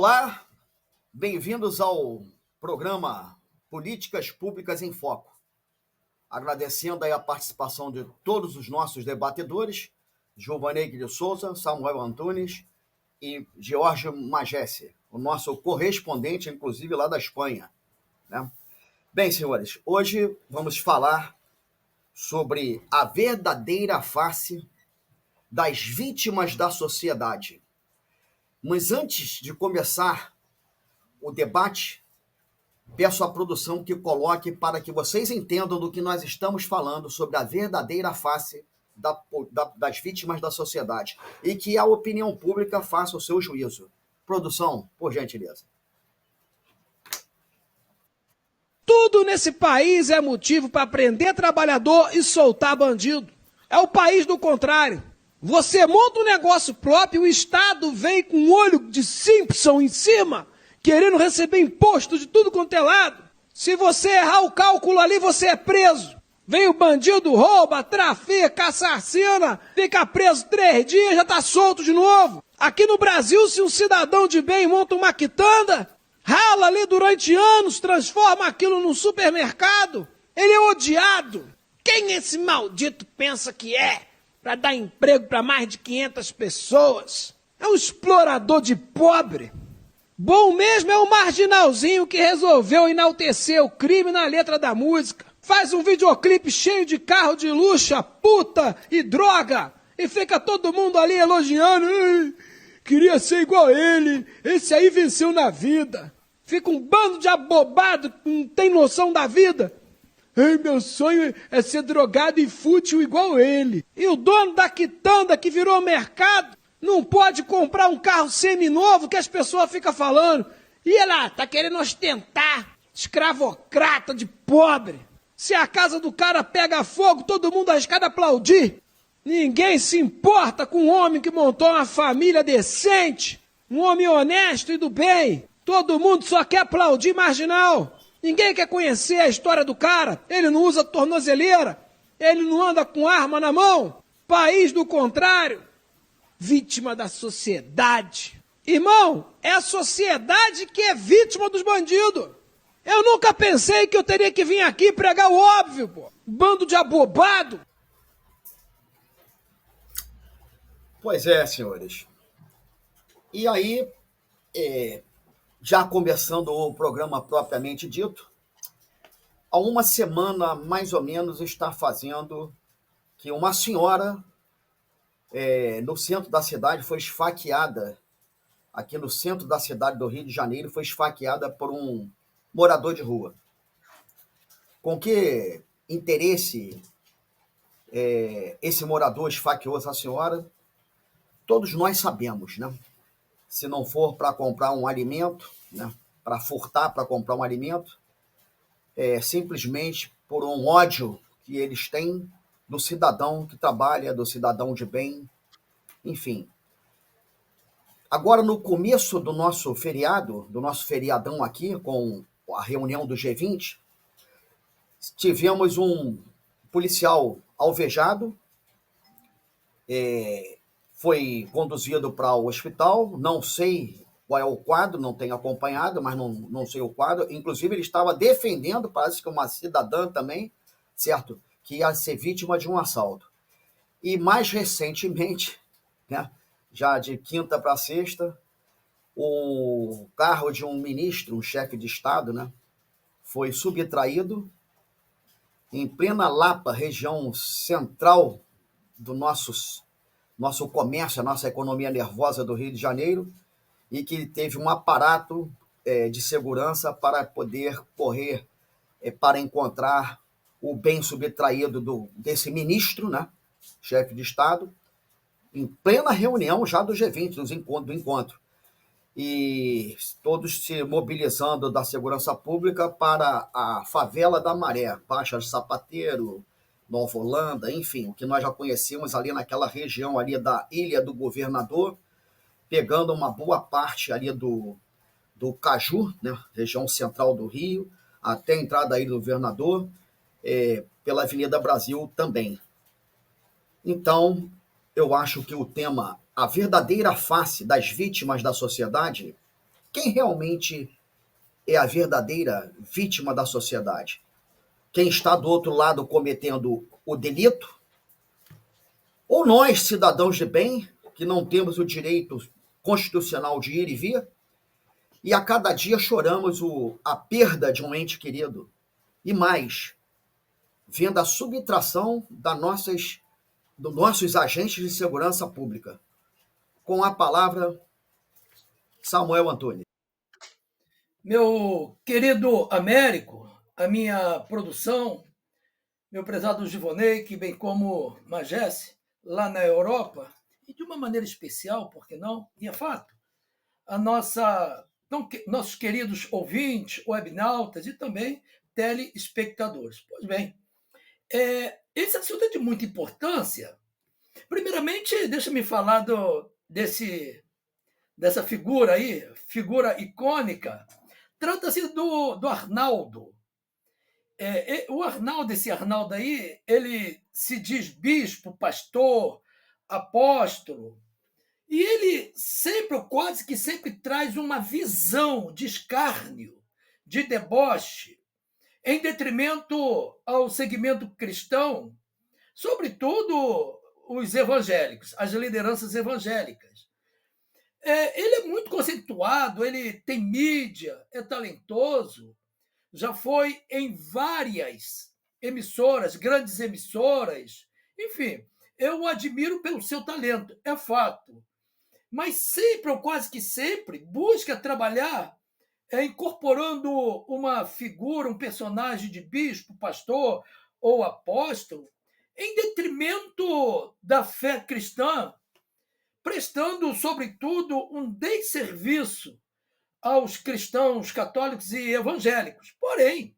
Olá, bem-vindos ao programa Políticas Públicas em Foco. Agradecendo aí a participação de todos os nossos debatedores, Giovanei de Souza, Samuel Antunes e Jorge Magesse, o nosso correspondente, inclusive, lá da Espanha, né? Bem, senhores, hoje vamos falar sobre a verdadeira face das vítimas da sociedade. Mas antes de começar o debate, peço à produção que coloque para que vocês entendam do que nós estamos falando sobre a verdadeira face das vítimas da sociedade e que a opinião pública faça o seu juízo. Produção, por gentileza. Tudo nesse país é motivo para prender trabalhador e soltar bandido. É o país do contrário. Você monta um negócio próprio, o Estado vem com um olho de Simpson em cima, querendo receber imposto de tudo quanto é lado. Se você errar o cálculo ali, você é preso. Vem o bandido, rouba, trafica, assassina, fica preso 3 dias, já está solto de novo. Aqui no Brasil, se um cidadão de bem monta uma quitanda, rala ali durante anos, transforma aquilo num supermercado, ele é odiado. Quem esse maldito pensa que é? Para dar emprego para mais de 500 pessoas. É um explorador de pobre. Bom mesmo é o marginalzinho que resolveu enaltecer o crime na letra da música. Faz um videoclipe cheio de carro de luxo, puta e droga. E fica todo mundo ali elogiando. Queria ser igual a ele. Esse aí venceu na vida. Fica um bando de abobado que não tem noção da vida. Meu sonho é ser drogado e fútil igual ele. E o dono da quitanda que virou mercado não pode comprar um carro seminovo que as pessoas ficam falando. E ela tá querendo ostentar, escravocrata de pobre. Se a casa do cara pega fogo, todo mundo arriscado a aplaudir. Ninguém se importa com um homem que montou uma família decente, um homem honesto e do bem. Todo mundo só quer aplaudir marginal. Ninguém quer conhecer a história do cara. Ele não usa tornozeleira. Ele não anda com arma na mão. País do contrário. Vítima da sociedade. Irmão, é a sociedade que é vítima dos bandidos. Eu nunca pensei que eu teria que vir aqui pregar o óbvio, pô. Bando de abobado. Pois é, senhores. E aí, já começando o programa propriamente dito, há uma semana, mais ou menos, está fazendo que uma senhora no centro da cidade foi esfaqueada, aqui no centro da cidade do Rio de Janeiro, foi esfaqueada por um morador de rua. Com que interesse esse morador esfaqueou essa senhora? Todos nós sabemos, né? Se não for para comprar um alimento, né, para furtar para comprar um alimento, simplesmente por um ódio que eles têm do cidadão que trabalha, do cidadão de bem, enfim. Agora, no começo do nosso feriado, do nosso feriadão aqui, com a reunião do G20, tivemos um policial alvejado, foi conduzido para o hospital, não sei qual é o quadro, não tenho acompanhado, mas não sei o quadro. Inclusive, ele estava defendendo, parece que uma cidadã também, certo? Que ia ser vítima de um assalto. E mais recentemente, né, já de quinta para sexta, o carro de um ministro, um chefe de Estado, né, foi subtraído em plena Lapa, região central do nosso comércio, a nossa economia nervosa do Rio de Janeiro, e que teve um aparato de segurança para poder correr, para encontrar o bem subtraído desse ministro, né, chefe de Estado, em plena reunião já do G20, do encontro. E todos se mobilizando da segurança pública para a favela da Maré, Baixa Sapateiro, Nova Holanda, enfim, o que nós já conhecemos ali naquela região ali da Ilha do Governador, pegando uma boa parte ali do Caju, né, região central do Rio, até a entrada da Ilha do Governador, pela Avenida Brasil também. Então, eu acho que o tema, a verdadeira face das vítimas da sociedade, quem realmente é a verdadeira vítima da sociedade? Quem está do outro lado cometendo o delito? Ou nós, cidadãos de bem, que não temos o direito constitucional de ir e vir, e a cada dia choramos a perda de um ente querido? E mais, vendo a subtração dos nossos agentes de segurança pública. Com a palavra, Samuel Antônio. Meu querido Américo, a minha produção, meu prezado Givonei, que bem como Magesse, lá na Europa, e de uma maneira especial, por que não? E é fato, nossos queridos ouvintes, webnautas e também telespectadores. Pois bem, esse assunto é de muita importância. Primeiramente, deixa-me falar dessa figura aí, figura icônica. Trata-se do Arnaldo. O Arnaldo, esse Arnaldo aí, ele se diz bispo, pastor, apóstolo, e ele sempre, ou quase que sempre, traz uma visão de escárnio, de deboche, em detrimento ao segmento cristão, sobretudo os evangélicos, as lideranças evangélicas. Ele é muito conceituado, ele tem mídia, é talentoso, já foi em várias emissoras, grandes emissoras, enfim, eu o admiro pelo seu talento, é fato. Mas sempre, ou quase que sempre, busca trabalhar incorporando uma figura, um personagem de bispo, pastor ou apóstolo, em detrimento da fé cristã, prestando, sobretudo, um desserviço aos cristãos católicos e evangélicos. Porém,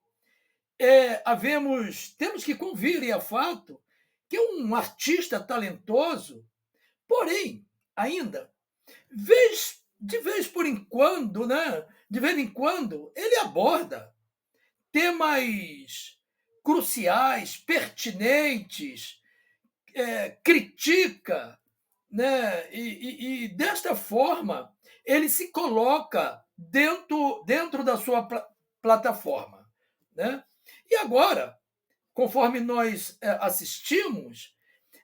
temos que convir, e é fato, que é um artista talentoso, porém, ainda, de vez em quando, ele aborda temas cruciais, pertinentes, critica, né? E desta forma ele se coloca dentro da sua plataforma, né? E agora, conforme nós assistimos,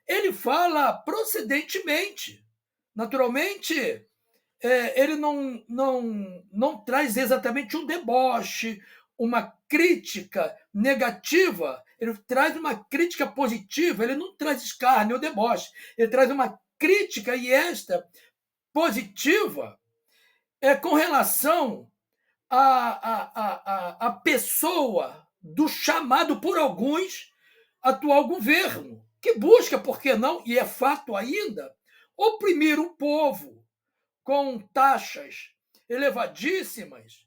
ele fala procedentemente. Naturalmente, ele não traz exatamente um deboche, uma crítica negativa, ele traz uma crítica positiva, ele não traz escárnio ou deboche, ele traz uma crítica, e esta positiva com relação à pessoa do chamado por alguns atual governo, que busca, por que não, e é fato ainda, oprimir o povo com taxas elevadíssimas,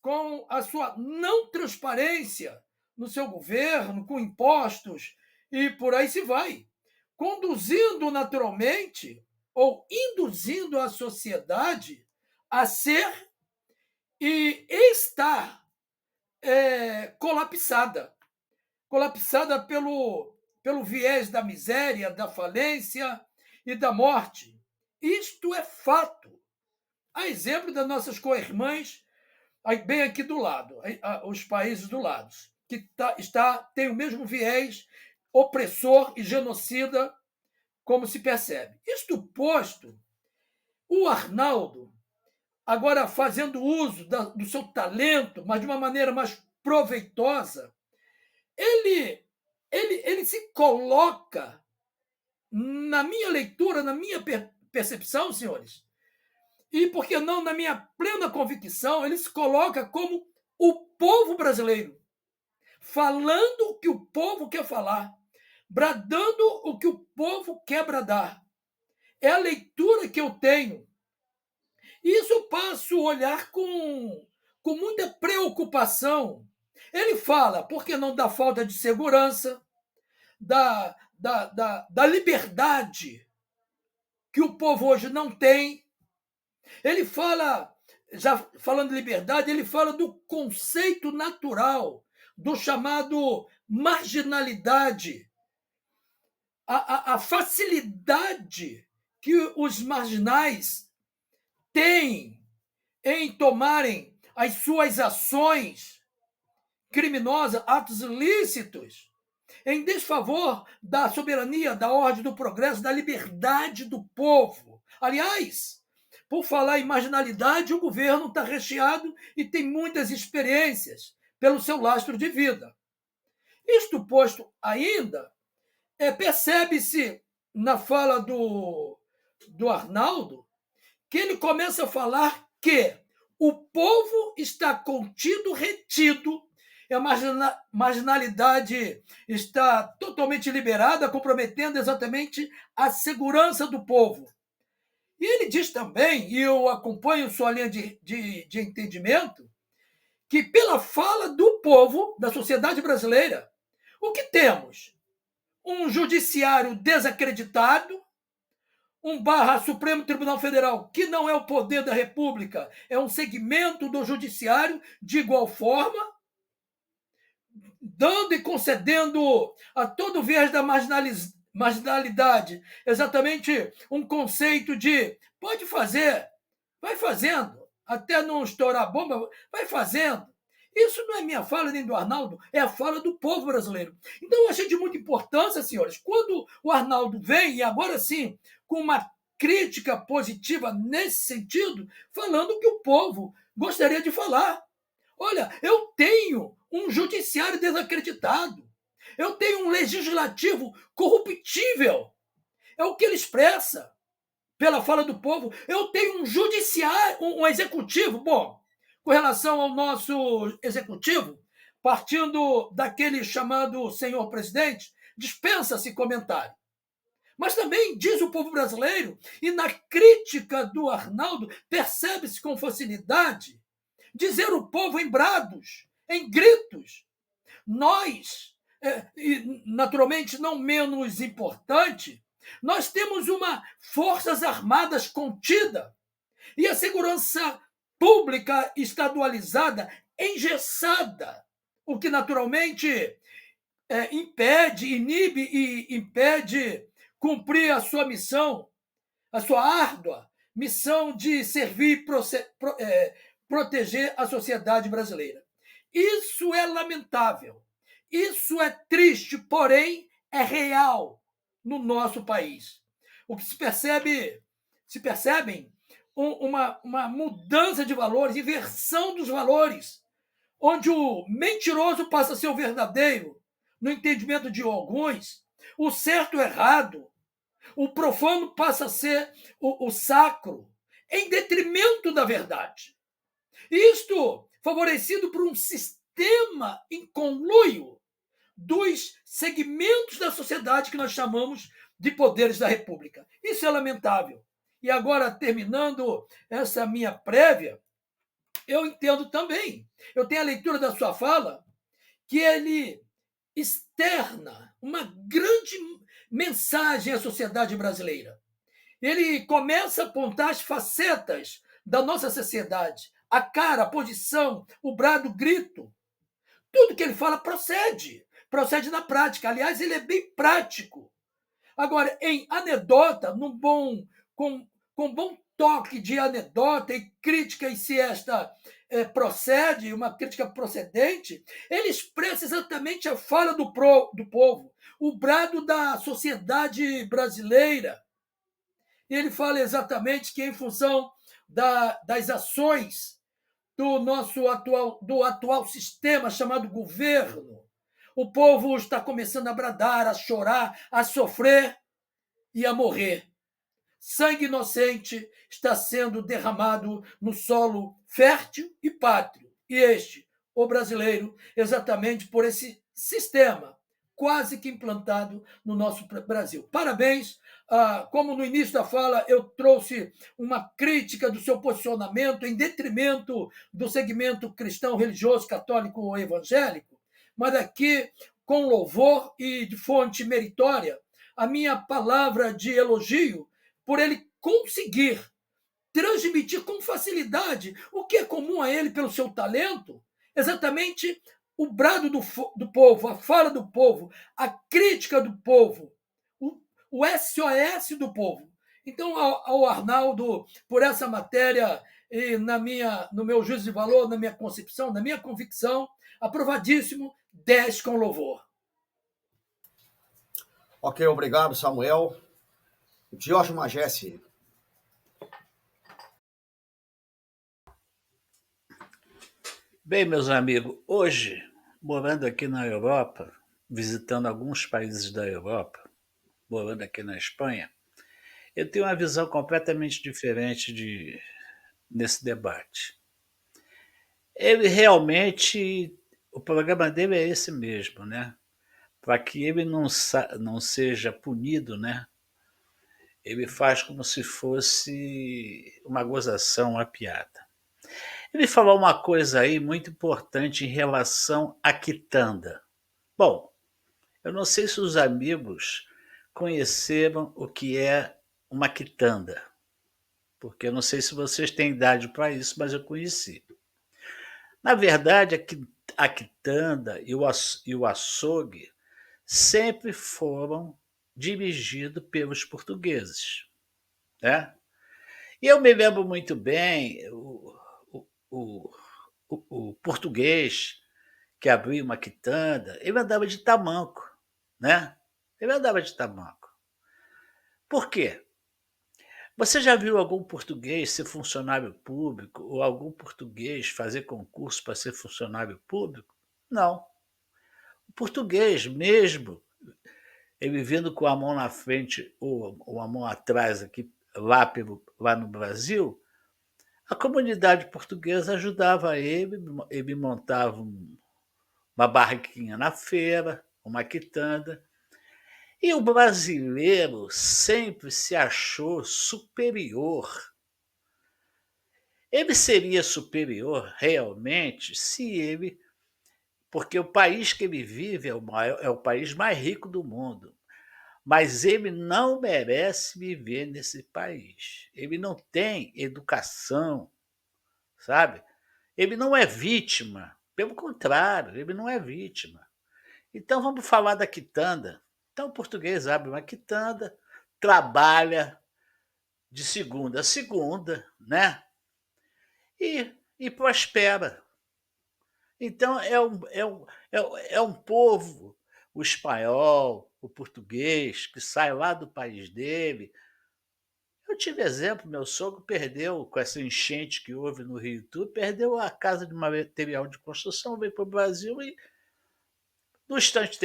com a sua não transparência no seu governo, com impostos e por aí se vai, conduzindo naturalmente ou induzindo a sociedade a ser e estar colapsada pelo viés da miséria, da falência e da morte. Isto é fato. A exemplo das nossas co-irmãs, bem aqui do lado, os países do lado, que tem o mesmo viés opressor e genocida, como se percebe. Isto posto, o Arnaldo, agora fazendo uso do seu talento, mas de uma maneira mais proveitosa, ele se coloca, na minha leitura, na minha percepção, senhores, e, por que não, na minha plena convicção, ele se coloca como o povo brasileiro, falando o que o povo quer falar, bradando o que o povo quer bradar. É a leitura que eu tenho. E isso eu passo a olhar com muita preocupação. Ele fala, por que não, da falta de segurança, da liberdade que o povo hoje não tem. Ele fala, já falando de liberdade, ele fala do conceito natural, do chamado marginalidade, a facilidade que os marginais têm em tomarem as suas ações criminosas, atos ilícitos, em desfavor da soberania, da ordem, do progresso, da liberdade do povo. Aliás, por falar em marginalidade, o governo está recheado e tem muitas experiências pelo seu lastro de vida. Isto posto ainda, percebe-se na fala do Arnaldo que ele começa a falar que o povo está contido, retido, e a marginalidade está totalmente liberada, comprometendo exatamente a segurança do povo. E ele diz também, e eu acompanho sua linha de entendimento, que pela fala do povo, da sociedade brasileira, o que temos? Um judiciário desacreditado, Supremo Tribunal Federal, que não é o poder da República, é um segmento do judiciário de igual forma, dando e concedendo a todo o viés da marginalidade exatamente um conceito de pode fazer, vai fazendo, até não estourar a bomba, vai fazendo. Isso não é minha fala nem do Arnaldo, é a fala do povo brasileiro. Então, eu achei de muita importância, senhores, quando o Arnaldo vem, e agora sim, com uma crítica positiva nesse sentido, falando que o povo gostaria de falar. Olha, eu tenho um judiciário desacreditado, eu tenho um legislativo corruptível. É o que ele expressa pela fala do povo. Eu tenho um judiciário, um executivo. Bom, com relação ao nosso executivo, partindo daquele chamado senhor presidente, dispensa-se comentário. Mas também diz o povo brasileiro, e na crítica do Arnaldo, percebe-se com facilidade, dizer o povo em brados, em gritos. Nós, e naturalmente não menos importante, nós temos uma Forças Armadas contida e a segurança pública estadualizada engessada, o que naturalmente inibe e impede cumprir a sua missão, a sua árdua missão de servir e proteger a sociedade brasileira. Isso é lamentável, isso é triste, porém é real no nosso país. O que se percebem uma mudança de valores, inversão dos valores, onde o mentiroso passa a ser o verdadeiro, no entendimento de alguns, o certo o errado, o profano passa a ser o sacro, em detrimento da verdade. Isto favorecido por um sistema em conluio dos segmentos da sociedade que nós chamamos de poderes da República. Isso é lamentável. E agora, terminando essa minha prévia, eu entendo também, eu tenho a leitura da sua fala, que ele externa uma grande mensagem à sociedade brasileira. Ele começa a apontar as facetas da nossa sociedade, a cara, a posição, o brado, o grito. Tudo que ele fala procede na prática. Aliás, ele é bem prático. Agora, em anedota, com bom toque de anedota e crítica, e se esta procede, uma crítica procedente, ele expressa exatamente a fala do povo, o brado da sociedade brasileira. E ele fala exatamente que, em função das ações do atual sistema chamado governo, o povo está começando a bradar, a chorar, a sofrer e a morrer. Sangue inocente está sendo derramado no solo fértil e pátrio. E este, o brasileiro, exatamente por esse sistema quase que implantado no nosso Brasil. Parabéns. Como no início da fala eu trouxe uma crítica do seu posicionamento em detrimento do segmento cristão, religioso, católico ou evangélico, mas aqui, com louvor e de fonte meritória, a minha palavra de elogio por ele conseguir transmitir com facilidade o que é comum a ele pelo seu talento, exatamente o brado do povo, a fala do povo, a crítica do povo, o SOS do povo. Então, ao Arnaldo, por essa matéria, e no meu juízo de valor, na minha concepção, na minha convicção, aprovadíssimo, 10 com louvor. Ok, obrigado, Samuel. Jorge Magesse. Bem, meus amigos, hoje, morando aqui na Europa, visitando alguns países da Europa, morando aqui na Espanha, eu tenho uma visão completamente diferente nesse debate. Ele realmente, o programa dele é esse mesmo, né? Para que ele não seja punido, né? Ele faz como se fosse uma gozação, uma piada. Ele falou uma coisa aí muito importante em relação à quitanda. Bom, eu não sei se os amigos conheceram o que é uma quitanda, porque eu não sei se vocês têm idade para isso, mas eu conheci. Na verdade, a quitanda e o açougue sempre foram dirigidos pelos portugueses, né? E eu me lembro muito bem, o, o português que abriu uma quitanda, ele andava de tamanco, né? Ele andava de tamanco. Por quê? Você já viu algum português ser funcionário público ou algum português fazer concurso para ser funcionário público? Não. O português mesmo, ele vindo com a mão na frente ou a mão atrás aqui, lá no Brasil, a comunidade portuguesa ajudava ele montava uma barraquinha na feira, uma quitanda. E o brasileiro sempre se achou superior. Ele seria superior realmente se ele. Porque o país que ele vive é o país mais rico do mundo. Mas ele não merece viver nesse país. Ele não tem educação, sabe? Ele não é vítima. Pelo contrário, ele não é vítima. Então vamos falar da quitanda. Então o português abre uma quitanda, trabalha de segunda a segunda, né? E prospera. Então é um povo, o espanhol, o português, que sai lá do país dele. Eu tive exemplo, meu sogro perdeu, com essa enchente que houve no Rio Tudo, perdeu a casa de material de construção, veio para o Brasil e no instante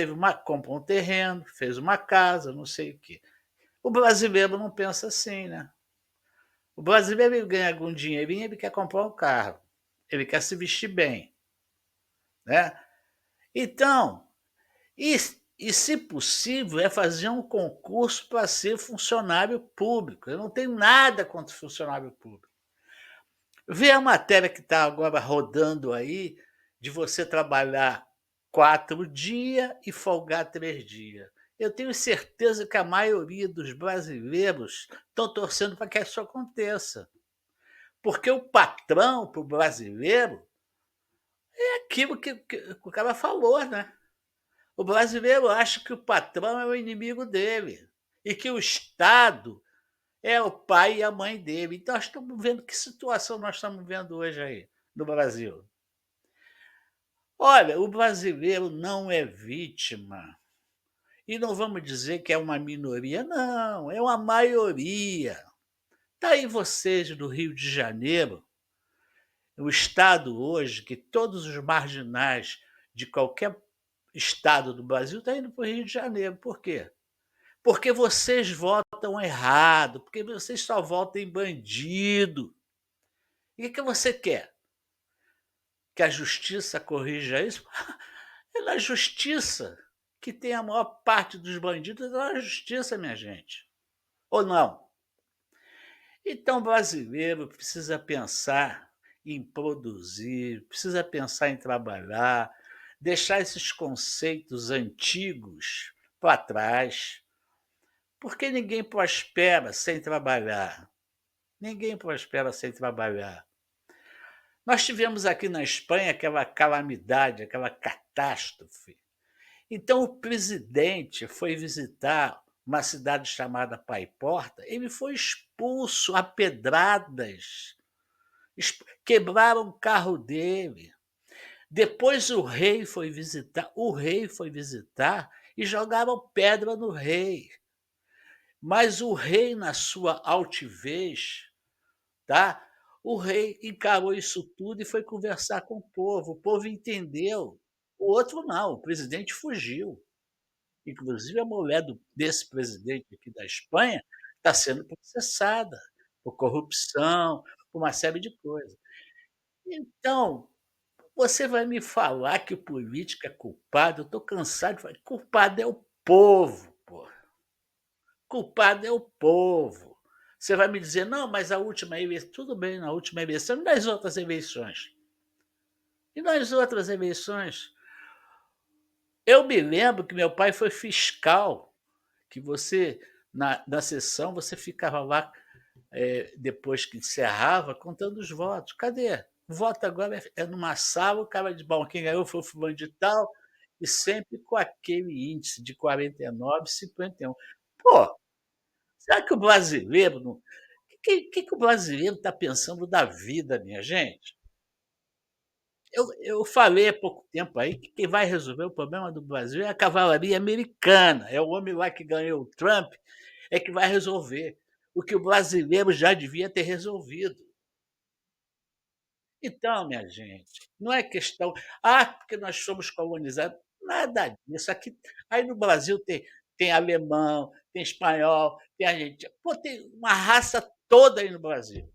comprou um terreno, fez uma casa, não sei o quê. O brasileiro não pensa assim, né? O brasileiro ele ganha algum dinheirinho, ele quer comprar um carro, ele quer se vestir bem, né? Então, e se possível, é fazer um concurso para ser funcionário público. Eu não tenho nada contra funcionário público. Vê a matéria que está agora rodando aí, de você trabalhar 4 dias e folgar 3 dias. Eu tenho certeza que a maioria dos brasileiros estão torcendo para que isso aconteça. Porque o patrão para o brasileiro é aquilo que o cara falou, né? O brasileiro acha que o patrão é o inimigo dele e que o Estado é o pai e a mãe dele. Então, nós estamos vendo que situação nós estamos vendo hoje aí no Brasil. Olha, o brasileiro não é vítima. E não vamos dizer que é uma minoria, não, é uma maioria. Está aí vocês no Rio de Janeiro, o estado hoje que todos os marginais de qualquer estado do Brasil estão indo para o Rio de Janeiro. Por quê? Porque vocês votam errado, porque vocês só votam em bandido. E o que você quer? Que a justiça corrija isso? É na justiça que tem a maior parte dos bandidos, é na justiça, minha gente. Ou não? Então, o brasileiro precisa pensar em produzir, precisa pensar em trabalhar, deixar esses conceitos antigos para trás, porque ninguém prospera sem trabalhar. Ninguém prospera sem trabalhar. Nós tivemos aqui na Espanha aquela calamidade, aquela catástrofe. Então, o presidente foi visitar uma cidade chamada Paiporta, ele foi expulso a pedradas Quebraram o carro dele. Depois o rei foi visitar e jogaram pedra no rei. Mas o rei, na sua altivez, tá? O rei encarou isso tudo e foi conversar com o povo. O povo entendeu. O outro não, o presidente fugiu. Inclusive a mulher desse presidente aqui da Espanha está sendo processada por corrupção, por uma série de coisas. Então, você vai me falar que o político é culpado? Eu estou cansado de falar. Culpado é o povo, pô. Culpado é o povo. Você vai me dizer, não, mas a última eleição, tudo bem, na última eleição, e nas outras eleições? E nas outras eleições? Eu me lembro que meu pai foi fiscal, que você, na sessão, você ficava lá, depois que encerrava, contando os votos. Cadê? O voto agora é numa sala, o cara de bom, quem ganhou foi o fulano de tal, e sempre com aquele índice de 49, 51. Pô, será que o brasileiro não. O que o brasileiro está pensando da vida, minha gente? Eu falei há pouco tempo aí que quem vai resolver o problema do Brasil é a cavalaria americana, é o homem lá que ganhou o Trump, é que vai resolver o que o brasileiro já devia ter resolvido. Então, minha gente, não é questão, porque nós somos colonizados, nada disso. Aqui, aí no Brasil tem alemão, tem espanhol, tem argentino, pô, tem uma raça toda aí no Brasil.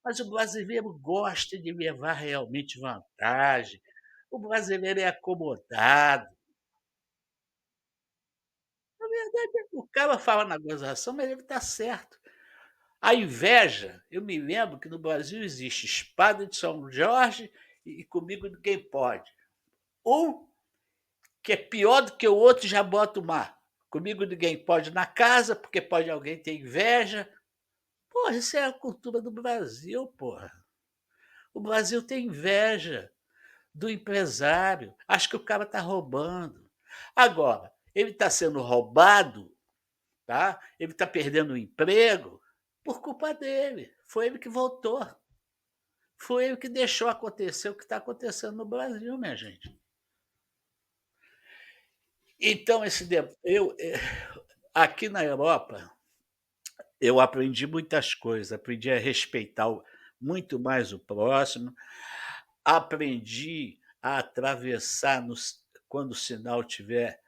Mas o brasileiro gosta de levar realmente vantagem. O brasileiro é acomodado. Na verdade, o cara fala na gozação, mas ele está certo. A inveja, eu me lembro que no Brasil existe espada de São Jorge e comigo ninguém pode. Um que é pior do que o outro já bota o mar. Comigo ninguém pode na casa, porque pode alguém ter inveja. Porra, isso é a cultura do Brasil, porra. O Brasil tem inveja do empresário. Acho que o cara está roubando. Agora, ele está sendo roubado, tá? Ele está perdendo o emprego por culpa dele. Foi ele que voltou. Foi ele que deixou acontecer o que está acontecendo no Brasil, minha gente. Então, aqui na Europa, eu aprendi muitas coisas. Aprendi a respeitar muito mais o próximo. Aprendi a atravessar quando o sinal tiver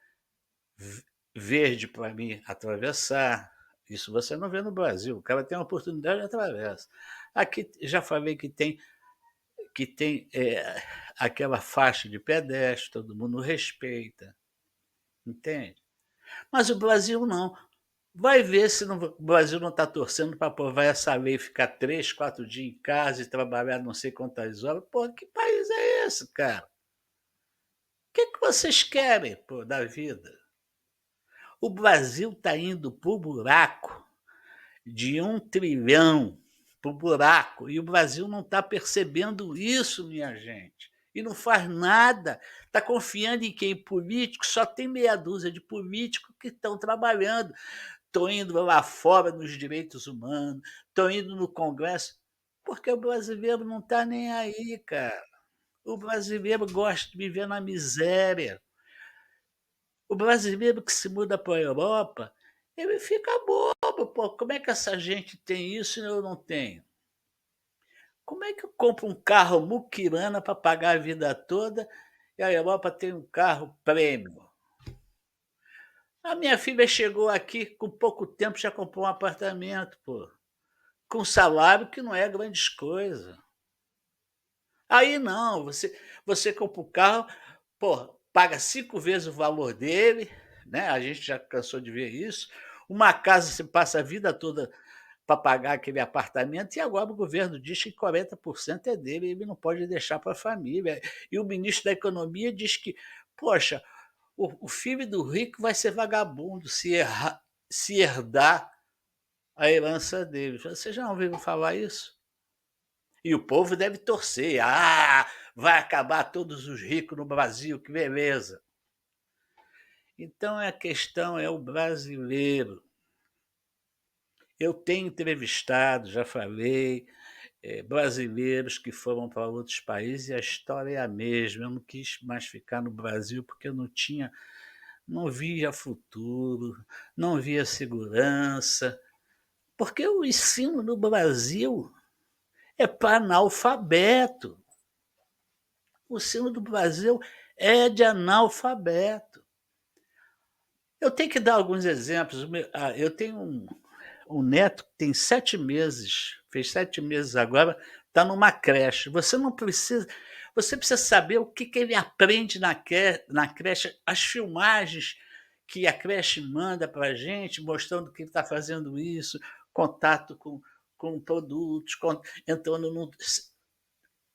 verde para mim atravessar. Isso você não vê no Brasil. O cara tem uma oportunidade e atravessa. Aqui já falei que tem aquela faixa de pedestre, todo mundo respeita, entende? Mas o Brasil não. Vai ver se o Brasil não está torcendo para aprovar essa lei, ficar 3, 4 dias em casa e trabalhar não sei quantas horas. Pô, que país é esse, cara? O que vocês querem, pô, da vida? O Brasil está indo para o buraco de 1 trilhão, para o buraco, e o Brasil não está percebendo isso, minha gente. E não faz nada. Está confiando em quem? Político? Só tem meia dúzia de políticos que estão trabalhando. Estão indo lá fora nos direitos humanos, estão indo no Congresso, porque o brasileiro não está nem aí, cara. O brasileiro gosta de viver na miséria. O brasileiro que se muda para a Europa, ele fica bobo, pô. Como é que essa gente tem isso e eu não tenho? Como é que eu compro um carro muquirana para pagar a vida toda e a Europa tem um carro prêmio? A minha filha chegou aqui com pouco tempo, já comprou um apartamento, pô. Com salário que não é grandes coisas. Aí não, você compra um carro, pô, paga 5 vezes o valor dele, né? A gente já cansou de ver isso. Uma casa você passa a vida toda para pagar aquele apartamento e agora o governo diz que 40% é dele, ele não pode deixar para a família. E o ministro da Economia diz que, poxa, o filho do rico vai ser vagabundo se herdar a herança dele. Você já ouviu falar isso? E o povo deve torcer. Vai acabar todos os ricos no Brasil, que beleza. Então a questão é o brasileiro. Eu tenho entrevistado, já falei, brasileiros que foram para outros países e a história é a mesma. Eu não quis mais ficar no Brasil porque eu não via futuro, não via segurança, porque o ensino no Brasil é para analfabeto. O ensino do Brasil é de analfabeto. Eu tenho que dar alguns exemplos. Eu tenho um neto que tem 7 meses, fez 7 meses agora, está numa creche. Você precisa saber o que ele aprende na creche, as filmagens que a creche manda para a gente, mostrando que ele está fazendo isso, contato com produtos, entrando no.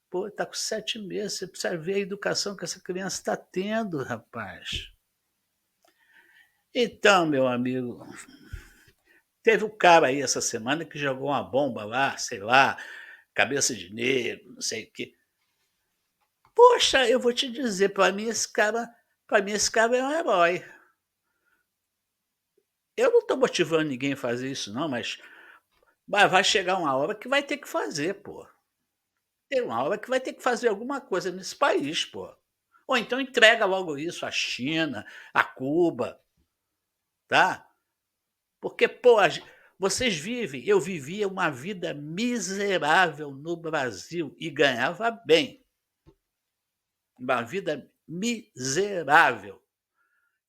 Pô, está com 7 meses, você precisa ver a educação que essa criança está tendo, rapaz. Então, meu amigo, teve um cara aí essa semana que jogou uma bomba lá, sei lá, cabeça de negro, não sei o quê. Poxa, eu vou te dizer, para mim esse cara é um herói. Eu não estou motivando ninguém a fazer isso, não, mas vai chegar uma hora que vai ter que fazer, pô. Tem uma hora que vai ter que fazer alguma coisa nesse país, pô. Ou então entrega logo isso à China, a Cuba, tá? Porque, pô, eu vivia uma vida miserável no Brasil e ganhava bem. Uma vida miserável.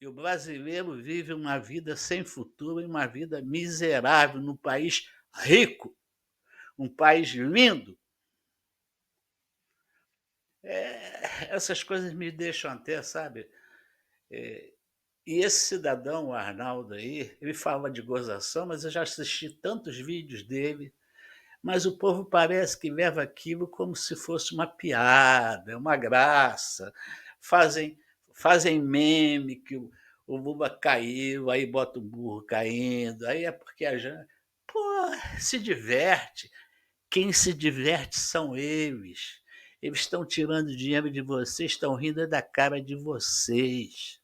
E o brasileiro vive uma vida sem futuro e uma vida miserável num país rico, um país lindo. Essas coisas me deixam até, sabe? E esse cidadão, o Arnaldo aí, ele fala de gozação, mas eu já assisti tantos vídeos dele, mas o povo parece que leva aquilo como se fosse uma piada, uma graça. Fazem, fazem meme que o Lula caiu, aí bota o burro caindo, aí é porque a gente. Pô, se diverte. Quem se diverte são eles. Eles estão tirando dinheiro de vocês, estão rindo da cara de vocês.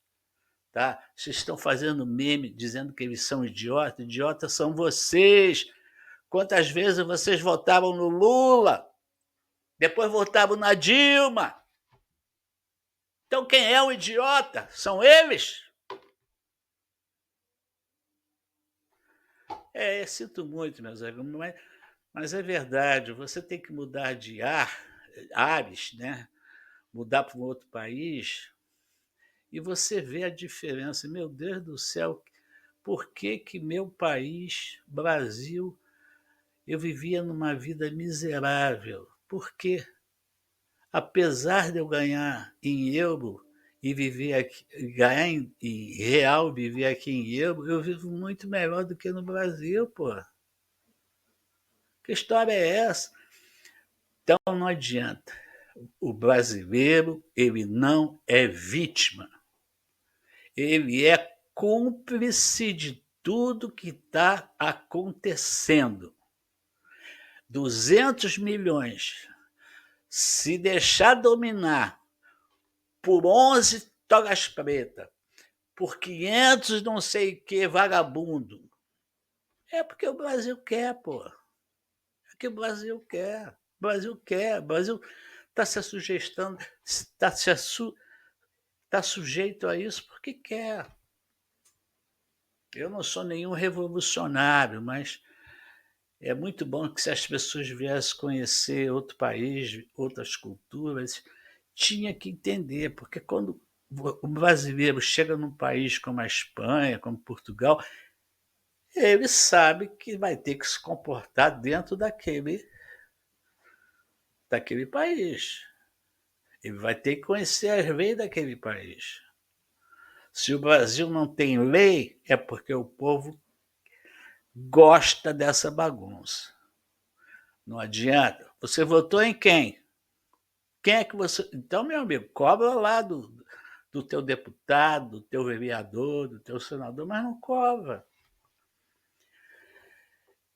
Tá? Vocês estão fazendo meme dizendo que eles são idiotas, idiotas são vocês. Quantas vezes vocês votaram no Lula, depois votaram na Dilma? Então quem é o idiota? São eles? Sinto muito, meus amigos, mas é verdade, você tem que mudar de ares, né? Mudar para um outro país, e você vê a diferença. Meu Deus do céu, por que meu país, Brasil, eu vivia numa vida miserável? Por quê? Apesar de eu ganhar em euro e viver aqui, ganhar em real e viver aqui em euro, eu vivo muito melhor do que no Brasil, pô. Que história é essa? Então não adianta. O brasileiro, ele não é vítima. Ele é cúmplice de tudo que está acontecendo. 200 milhões. Se deixar dominar por 11 togas pretas, por 500 não sei o que vagabundo, é porque o Brasil quer, pô. É que o Brasil quer. O Brasil quer. O Brasil está se sujeitando, está sujeito a isso porque quer. Eu não sou nenhum revolucionário, mas é muito bom que se as pessoas viessem conhecer outro país, outras culturas, tinha que entender, porque quando o brasileiro chega num país como a Espanha, como Portugal, ele sabe que vai ter que se comportar dentro daquele país. Ele vai ter que conhecer as leis daquele país. Se o Brasil não tem lei, é porque o povo gosta dessa bagunça. Não adianta. Você votou em quem? Quem é que você. Então, meu amigo, cobra lá do teu deputado, do teu vereador, do teu senador, mas não cobra.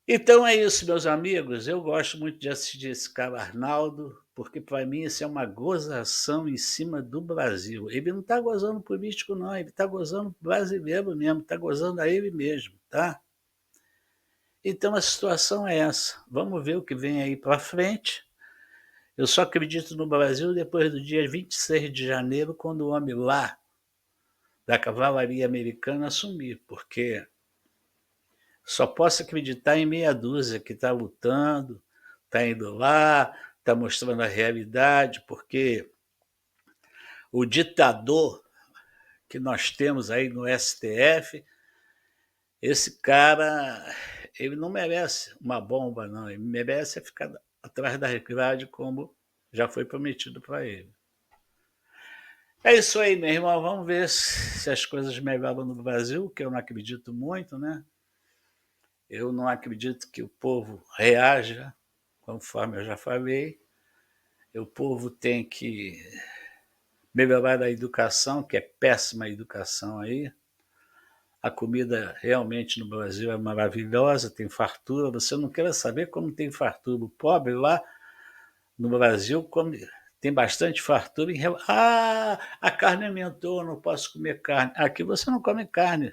Então é isso, meus amigos. Eu gosto muito de assistir esse cara Arnaldo, porque para mim isso é uma gozação em cima do Brasil. Ele não está gozando político, não, ele está gozando brasileiro mesmo, está gozando a ele mesmo, tá? Então a situação é essa. Vamos ver o que vem aí para frente. Eu só acredito no Brasil depois do dia 26 de janeiro, quando o homem lá da cavalaria americana assumir, porque só posso acreditar em meia dúzia que está lutando, está indo lá, está mostrando a realidade, porque o ditador que nós temos aí no STF, esse cara, ele não merece uma bomba, não. Ele merece ficar atrás da grade, como já foi prometido para ele. É isso aí, meu irmão. Vamos ver se as coisas melhoram no Brasil, que eu não acredito muito, né? Eu não acredito que o povo reaja, conforme eu já falei. O povo tem que melhorar a educação, que é péssima a educação aí. A comida realmente no Brasil é maravilhosa, tem fartura. Você não quer saber como tem fartura. O pobre lá no Brasil come, tem bastante fartura. A carne aumentou, não posso comer carne. Aqui você não come carne.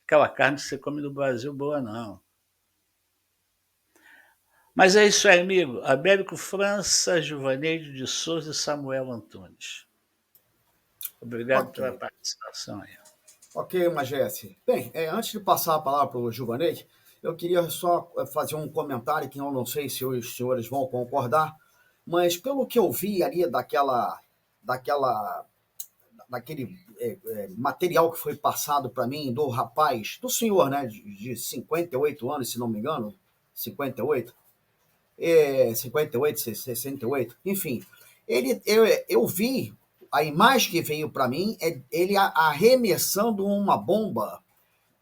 Aquela carne que você come no Brasil, boa não. Mas é isso aí, amigo. Américo França, Juvaneide de Souza e Samuel Antunes. Obrigado pela participação aí. Ok, Magesse. Bem, antes de passar a palavra para o Juvaneide, eu queria só fazer um comentário que eu não sei se os senhores vão concordar, mas pelo que eu vi ali daquele material que foi passado para mim do rapaz, do senhor, né, de 58 anos, se não me engano, 58, 58, 68, enfim, eu vi a imagem que veio para mim é ele arremessando uma bomba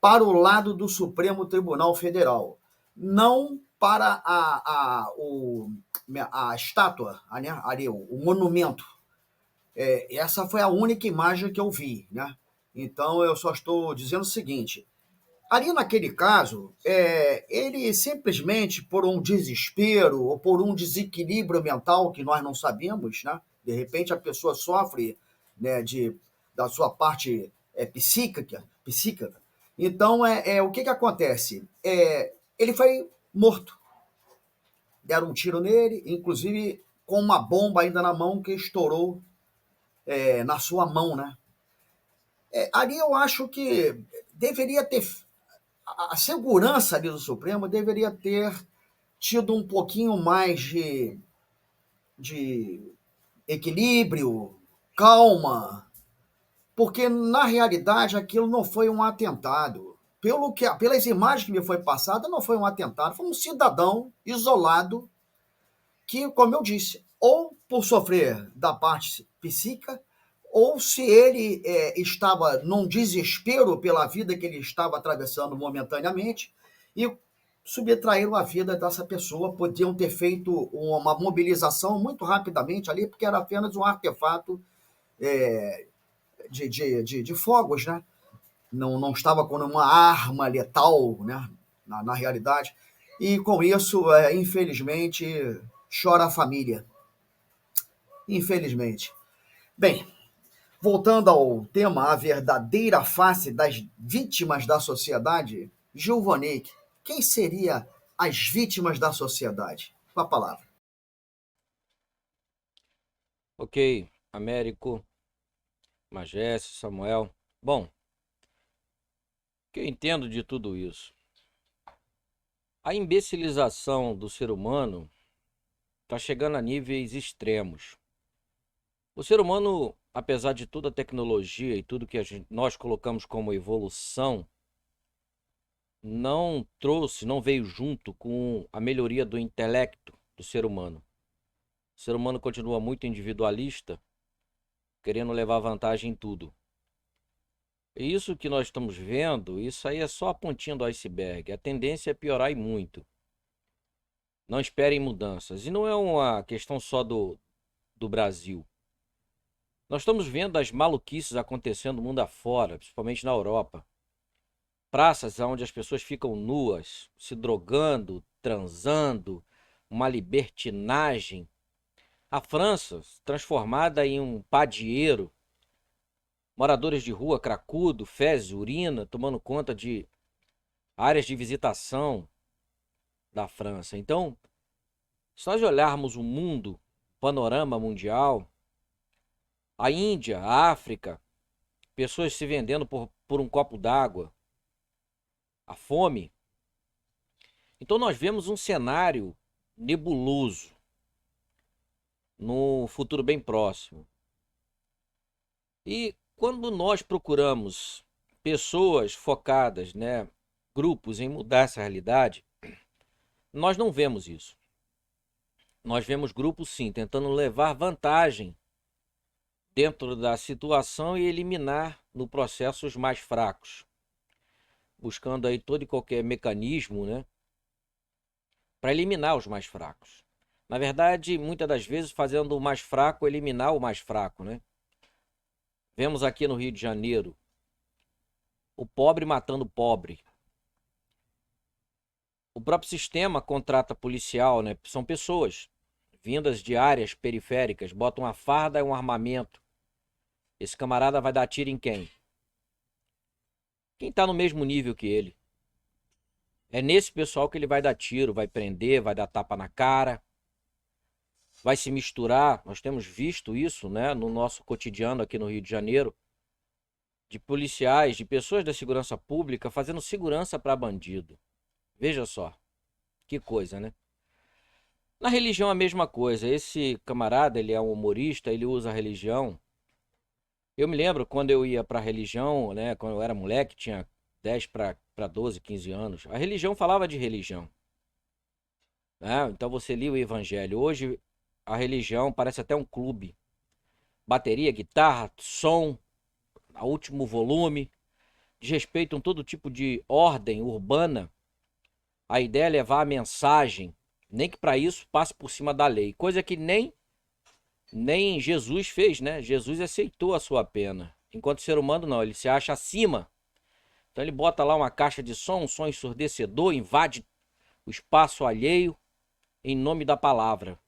para o lado do Supremo Tribunal Federal, não para a estátua, ali, o monumento. Essa foi a única imagem que eu vi, né? Então eu só estou dizendo o seguinte: ali naquele caso, ele simplesmente por um desespero ou por um desequilíbrio mental que nós não sabemos, né? De repente a pessoa sofre, né, da sua parte psíquica. Então, o que acontece? Ele foi morto. Deram um tiro nele, inclusive com uma bomba ainda na mão que estourou na sua mão, né? Ali eu acho que deveria ter... A segurança ali do Supremo deveria ter tido um pouquinho mais de equilíbrio, calma, porque na realidade aquilo não foi um atentado. Pelas imagens que me foi passada, não foi um atentado, foi um cidadão isolado que, como eu disse, ou por sofrer da parte psíquica, ou se ele estava num desespero pela vida que ele estava atravessando momentaneamente e subtraíram a vida dessa pessoa, podiam ter feito uma mobilização muito rapidamente ali, porque era apenas um artefato de fogos, né? Não estava com uma arma letal, né? Na realidade. E com isso, infelizmente, chora a família. Infelizmente. Bem, voltando ao tema, a verdadeira face das vítimas da sociedade, Giovanni, quem seria as vítimas da sociedade? Com a palavra. Ok, Américo, Magécio, Samuel. Bom, o que eu entendo de tudo isso? A imbecilização do ser humano está chegando a níveis extremos. O ser humano, apesar de toda a tecnologia e tudo que nós colocamos como evolução, não veio junto com a melhoria do intelecto do ser humano. O ser humano continua muito individualista, querendo levar vantagem em tudo. E isso que nós estamos vendo, isso aí é só a pontinha do iceberg. A tendência é piorar e muito. Não esperem mudanças. E não é uma questão só do Brasil. Nós estamos vendo as maluquices acontecendo no mundo afora, principalmente na Europa. Praças onde as pessoas ficam nuas, se drogando, transando, uma libertinagem. A França, transformada em um padieiro, moradores de rua, cracudo, fezes, urina, tomando conta de áreas de visitação, da França. Então, se nós olharmos o mundo, o panorama mundial, a Índia, a África, pessoas se vendendo por um copo d'água, a fome. Então nós vemos um cenário nebuloso no futuro bem próximo. E quando nós procuramos pessoas focadas, né, grupos em mudar essa realidade, nós não vemos isso. Nós vemos grupos, sim, tentando levar vantagem dentro da situação e eliminar no processo os mais fracos, buscando aí todo e qualquer mecanismo, né, para eliminar os mais fracos. Na verdade, muitas das vezes fazendo o mais fraco eliminar o mais fraco, né? Vemos aqui no Rio de Janeiro o pobre matando o pobre. O próprio sistema contrata policial, né? São pessoas vindas de áreas periféricas, botam uma farda e um armamento. Esse camarada vai dar tiro em quem? Quem está no mesmo nível que ele. É nesse pessoal que ele vai dar tiro, vai prender, vai dar tapa na cara, vai se misturar. Nós temos visto isso, né, no nosso cotidiano aqui no Rio de Janeiro, de policiais, de pessoas da segurança pública fazendo segurança para bandido. Veja só, que coisa, né? Na religião a mesma coisa. Esse camarada, ele é um humorista, ele usa a religião. Eu me lembro quando eu ia para a religião, né, quando eu era moleque, tinha 10 para 12, 15 anos. A religião falava de religião, né? Então você lia o evangelho. Hoje a religião parece até um clube. Bateria, guitarra, som, a último volume. Desrespeitam todo tipo de ordem urbana. A ideia é levar a mensagem, nem que para isso passe por cima da lei. Coisa que nem Jesus fez, né? Jesus aceitou a sua pena. Enquanto o ser humano não, ele se acha acima. Então ele bota lá uma caixa de som, um som ensurdecedor, invade o espaço alheio em nome da palavra.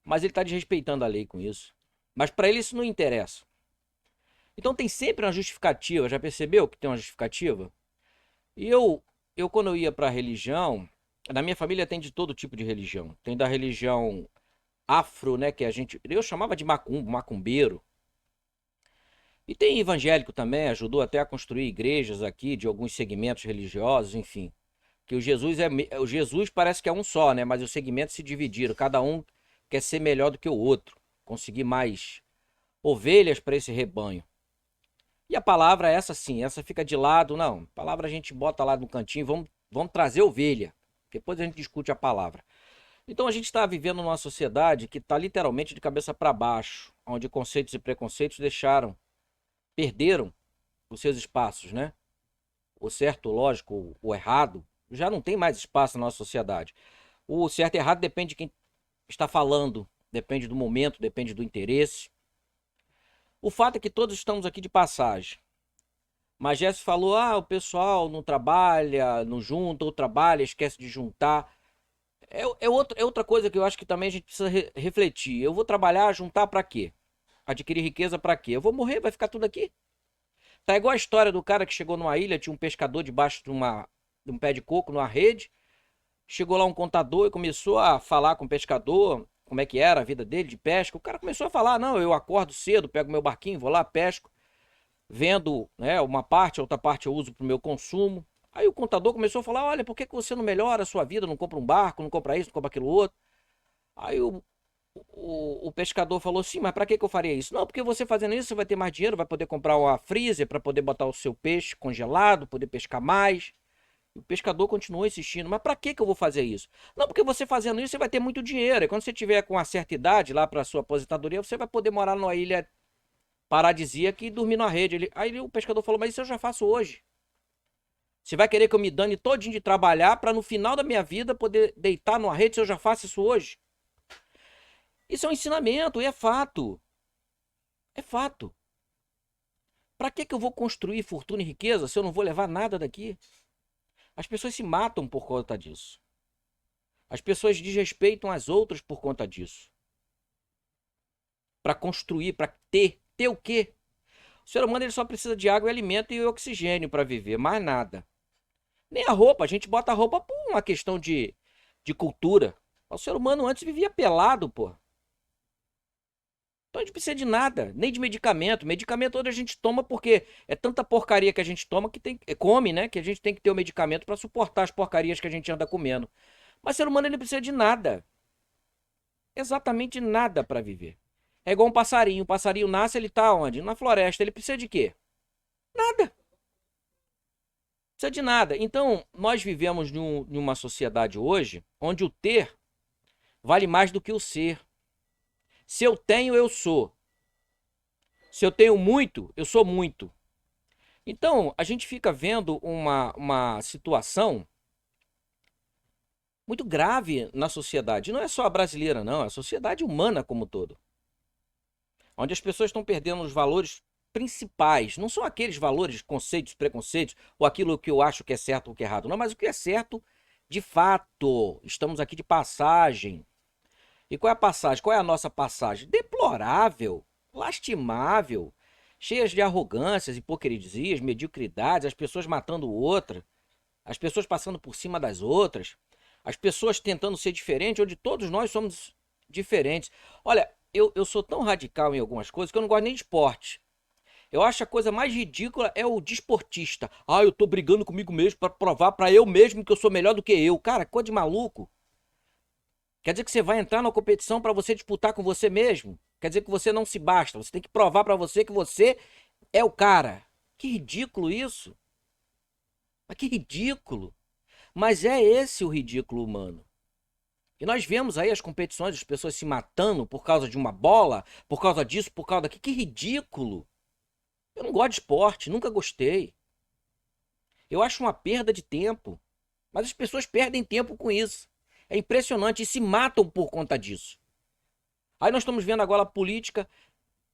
Mas ele está desrespeitando a lei com isso. Mas para ele isso não interessa. Então tem sempre uma justificativa. Já percebeu que tem uma justificativa? E eu quando eu ia para a religião, na minha família tem de todo tipo de religião. Tem da religião afro, né, que eu chamava de macumbo, macumbeiro. E tem evangélico também, ajudou até a construir igrejas aqui de alguns segmentos religiosos, enfim. Que o Jesus parece que é um só, né? Mas os segmentos se dividiram, cada um quer ser melhor do que o outro, conseguir mais ovelhas para esse rebanho. E a palavra é essa sim, essa fica de lado, não. A palavra a gente bota lá no cantinho, vamos trazer ovelha. Depois a gente discute a palavra. Então a gente está vivendo numa sociedade que está literalmente de cabeça para baixo, onde conceitos e preconceitos perderam os seus espaços, né? O certo, o lógico, o errado, já não tem mais espaço na nossa sociedade. O certo e errado depende de quem está falando, depende do momento, depende do interesse. O fato é que todos estamos aqui de passagem. Mas Jesse falou, o pessoal não trabalha, não junta, ou trabalha, esquece de juntar. É outra coisa que eu acho que também a gente precisa refletir. Eu vou trabalhar, juntar para quê? Adquirir riqueza para quê? Eu vou morrer, vai ficar tudo aqui. Tá igual a história do cara que chegou numa ilha, tinha um pescador debaixo de um pé de coco, numa rede. Chegou lá um contador e começou a falar com o pescador, como é que era a vida dele de pesca. O cara começou a falar, não, eu acordo cedo, pego meu barquinho, vou lá, pesco. Vendo, né, uma parte, a outra parte eu uso para o meu consumo. Aí o contador começou a falar, olha, por que você não melhora a sua vida, não compra um barco, não compra isso, não compra aquilo outro? Aí o pescador falou, sim, mas para que eu faria isso? Não, porque você fazendo isso, você vai ter mais dinheiro, vai poder comprar uma freezer para poder botar o seu peixe congelado, poder pescar mais. E o pescador continuou insistindo, mas para que eu vou fazer isso? Não, porque você fazendo isso, você vai ter muito dinheiro. E quando você tiver com uma certa idade lá para sua aposentadoria, você vai poder morar numa ilha paradisíaca e dormir na rede. Aí o pescador falou, mas isso eu já faço hoje. Você vai querer que eu me dane todinho de trabalhar para no final da minha vida poder deitar numa rede se eu já faço isso hoje? Isso é um ensinamento e é fato. É fato. Para que eu vou construir fortuna e riqueza se eu não vou levar nada daqui? As pessoas se matam por conta disso. As pessoas desrespeitam as outras por conta disso. Para construir, para ter. Ter o quê? O ser humano ele só precisa de água, alimento e oxigênio para viver, mais nada. Nem a roupa, a gente bota a roupa por uma questão de de cultura. O ser humano antes vivia pelado, pô. Então a gente precisa de nada, nem de medicamento. Medicamento hoje a gente toma porque é tanta porcaria que a gente toma come, né? Que a gente tem que ter o medicamento para suportar as porcarias que a gente anda comendo. Mas o ser humano ele precisa de nada. Exatamente nada para viver. É igual um passarinho. O passarinho nasce, ele tá onde? Na floresta. Ele precisa de quê? Nada. Precisa de nada. Então, nós vivemos numa sociedade hoje onde o ter vale mais do que o ser. Se eu tenho, eu sou. Se eu tenho muito, eu sou muito. Então, a gente fica vendo uma situação muito grave na sociedade. Não é só a brasileira, não. É a sociedade humana como um todo. Onde as pessoas estão perdendo os valores principais. Não são aqueles valores, conceitos, preconceitos, ou aquilo que eu acho que é certo ou que é errado. Não, mas o que é certo de fato. Estamos aqui de passagem. E qual é a passagem? Qual é a nossa passagem? Deplorável, lastimável, cheias de arrogâncias, hipocrisias, mediocridades, as pessoas matando outra, as pessoas passando por cima das outras, as pessoas tentando ser diferentes, onde todos nós somos diferentes. Olha, eu sou tão radical em algumas coisas que eu não gosto nem de esporte. Eu acho a coisa mais ridícula é o desportista. Ah, eu tô brigando comigo mesmo para provar para eu mesmo que eu sou melhor do que eu. Cara, coisa de maluco. Quer dizer que você vai entrar na competição para você disputar com você mesmo? Quer dizer que você não se basta. Você tem que provar para você que você é o cara. Que ridículo isso. Mas que ridículo. Mas é esse o ridículo humano. E nós vemos aí as competições, as pessoas se matando por causa de uma bola, por causa disso, por causa daquilo. Que ridículo. Eu não gosto de esporte, nunca gostei. Eu acho uma perda de tempo. Mas as pessoas perdem tempo com isso. É impressionante e se matam por conta disso. Aí nós estamos vendo agora a política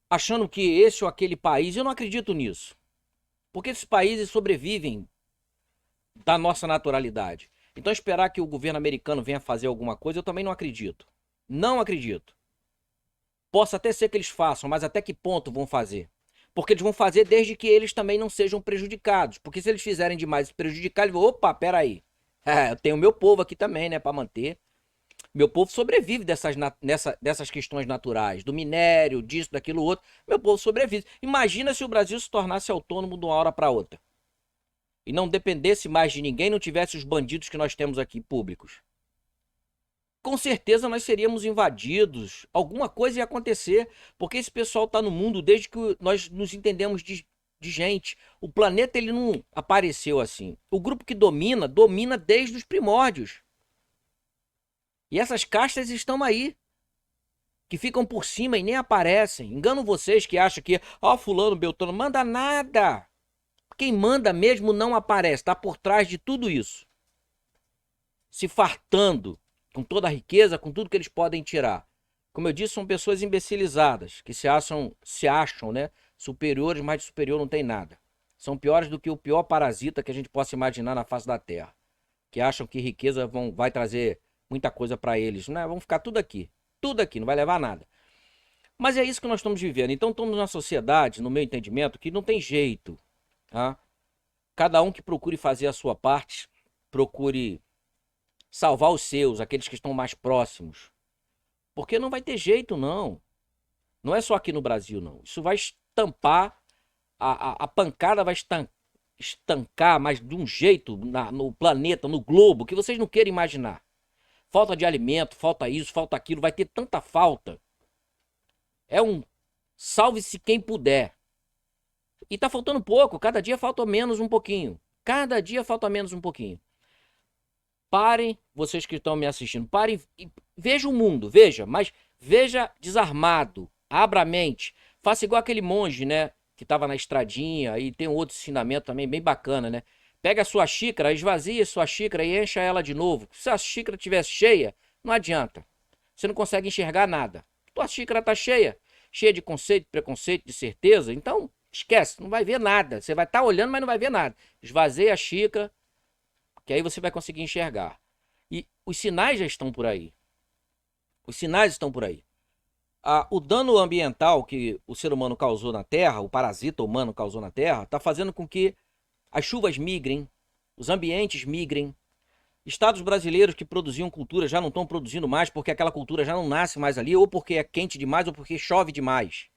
achando que esse ou aquele país, eu não acredito nisso. Porque esses países sobrevivem da nossa naturalidade. Então esperar que o governo americano venha fazer alguma coisa, eu também não acredito. Não acredito. Possa até ser que eles façam, mas até que ponto vão fazer? Porque eles vão fazer desde que eles também não sejam prejudicados. Porque se eles fizerem demais prejudicar, eles vão, opa, peraí. Eu tenho o meu povo aqui também, né, para manter. Meu povo sobrevive dessas questões naturais, do minério, disso, daquilo outro. Meu povo sobrevive. Imagina se o Brasil se tornasse autônomo de uma hora para outra. E não dependesse mais de ninguém, não tivesse os bandidos que nós temos aqui públicos. Com certeza nós seríamos invadidos. Alguma coisa ia acontecer. Porque esse pessoal está no mundo desde que nós nos entendemos de gente. O planeta ele não apareceu assim. O grupo que domina desde os primórdios. E essas castas estão aí. Que ficam por cima e nem aparecem. Engano vocês que acham que fulano, beltrano, manda nada. Quem manda mesmo não aparece. Está por trás de tudo isso. Se fartando com toda a riqueza, com tudo que eles podem tirar. Como eu disse, são pessoas imbecilizadas. Que se acham, né? Superiores, mas de superior não tem nada. São piores do que o pior parasita que a gente possa imaginar na face da Terra. Que acham que riqueza vai trazer muita coisa para eles. Né? Vão ficar tudo aqui, não vai levar nada. Mas é isso que nós estamos vivendo. Então estamos numa sociedade, no meu entendimento, que não tem jeito. Tá? Cada um que procure fazer a sua parte, procure salvar os seus, aqueles que estão mais próximos. Porque não vai ter jeito, não. Não é só aqui no Brasil, não. Isso vai estampar, a pancada vai estancar, mas de um jeito no planeta, no globo, que vocês não querem imaginar. Falta de alimento, falta isso, falta aquilo, vai ter tanta falta. É um salve-se quem puder. E tá faltando pouco, cada dia falta menos um pouquinho. Cada dia falta menos um pouquinho. Parem, vocês que estão me assistindo, parem e vejam o mundo, mas veja desarmado, abra a mente. Faça igual aquele monge, né, que estava na estradinha, e tem um outro ensinamento também bem bacana, né? Pega a sua xícara, esvazia a sua xícara e encha ela de novo. Se a xícara estiver cheia, não adianta. Você não consegue enxergar nada. Tua xícara está cheia de conceito, preconceito, de certeza, então esquece, não vai ver nada. Você vai estar olhando, mas não vai ver nada. Esvazie a xícara, que aí você vai conseguir enxergar. E os sinais já estão por aí. Os sinais estão por aí. O dano ambiental que o ser humano causou na Terra, o parasita humano causou na Terra, está fazendo com que as chuvas migrem, os ambientes migrem, Estados brasileiros que produziam cultura já não estão produzindo mais porque aquela cultura já não nasce mais ali, ou porque é quente demais, ou porque chove demais.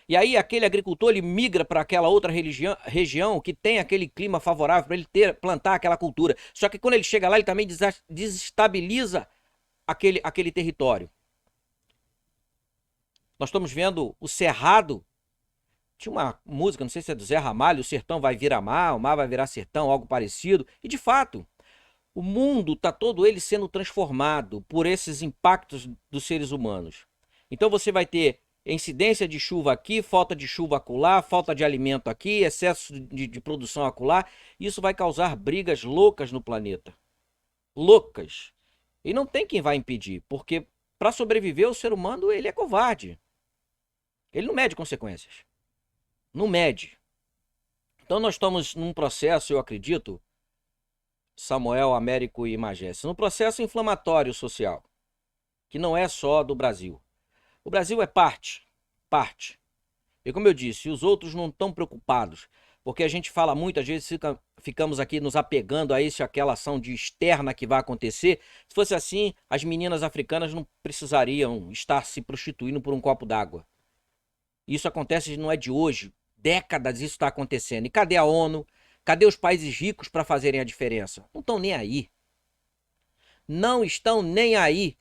E aí aquele agricultor ele migra para aquela outra região que tem aquele clima favorável para ele plantar aquela cultura. Só que quando ele chega lá, ele também desestabiliza aquele território. Nós estamos vendo o Cerrado. Tinha uma música, não sei se é do Zé Ramalho, o sertão vai virar mar, o mar vai virar sertão, algo parecido. E de fato, o mundo está todo ele sendo transformado por esses impactos dos seres humanos. Então você vai ter incidência de chuva aqui, falta de chuva acolá, falta de alimento aqui, excesso de produção acolá. Isso vai causar brigas loucas no planeta. Loucas. E não tem quem vai impedir, porque para sobreviver o ser humano ele é covarde. Ele não mede consequências. Não mede. Então nós estamos num processo, eu acredito, Samuel, Américo e Magés, num processo inflamatório social, que não é só do Brasil. O Brasil é parte. E como eu disse, os outros não estão preocupados, porque a gente fala muito, às vezes ficamos aqui nos apegando a isso, aquela ação de externa que vai acontecer. Se fosse assim, as meninas africanas não precisariam estar se prostituindo por um copo d'água. Isso acontece, não é de hoje, décadas isso está acontecendo. E cadê a ONU? Cadê os países ricos para fazerem a diferença? Não estão nem aí. Não estão nem aí.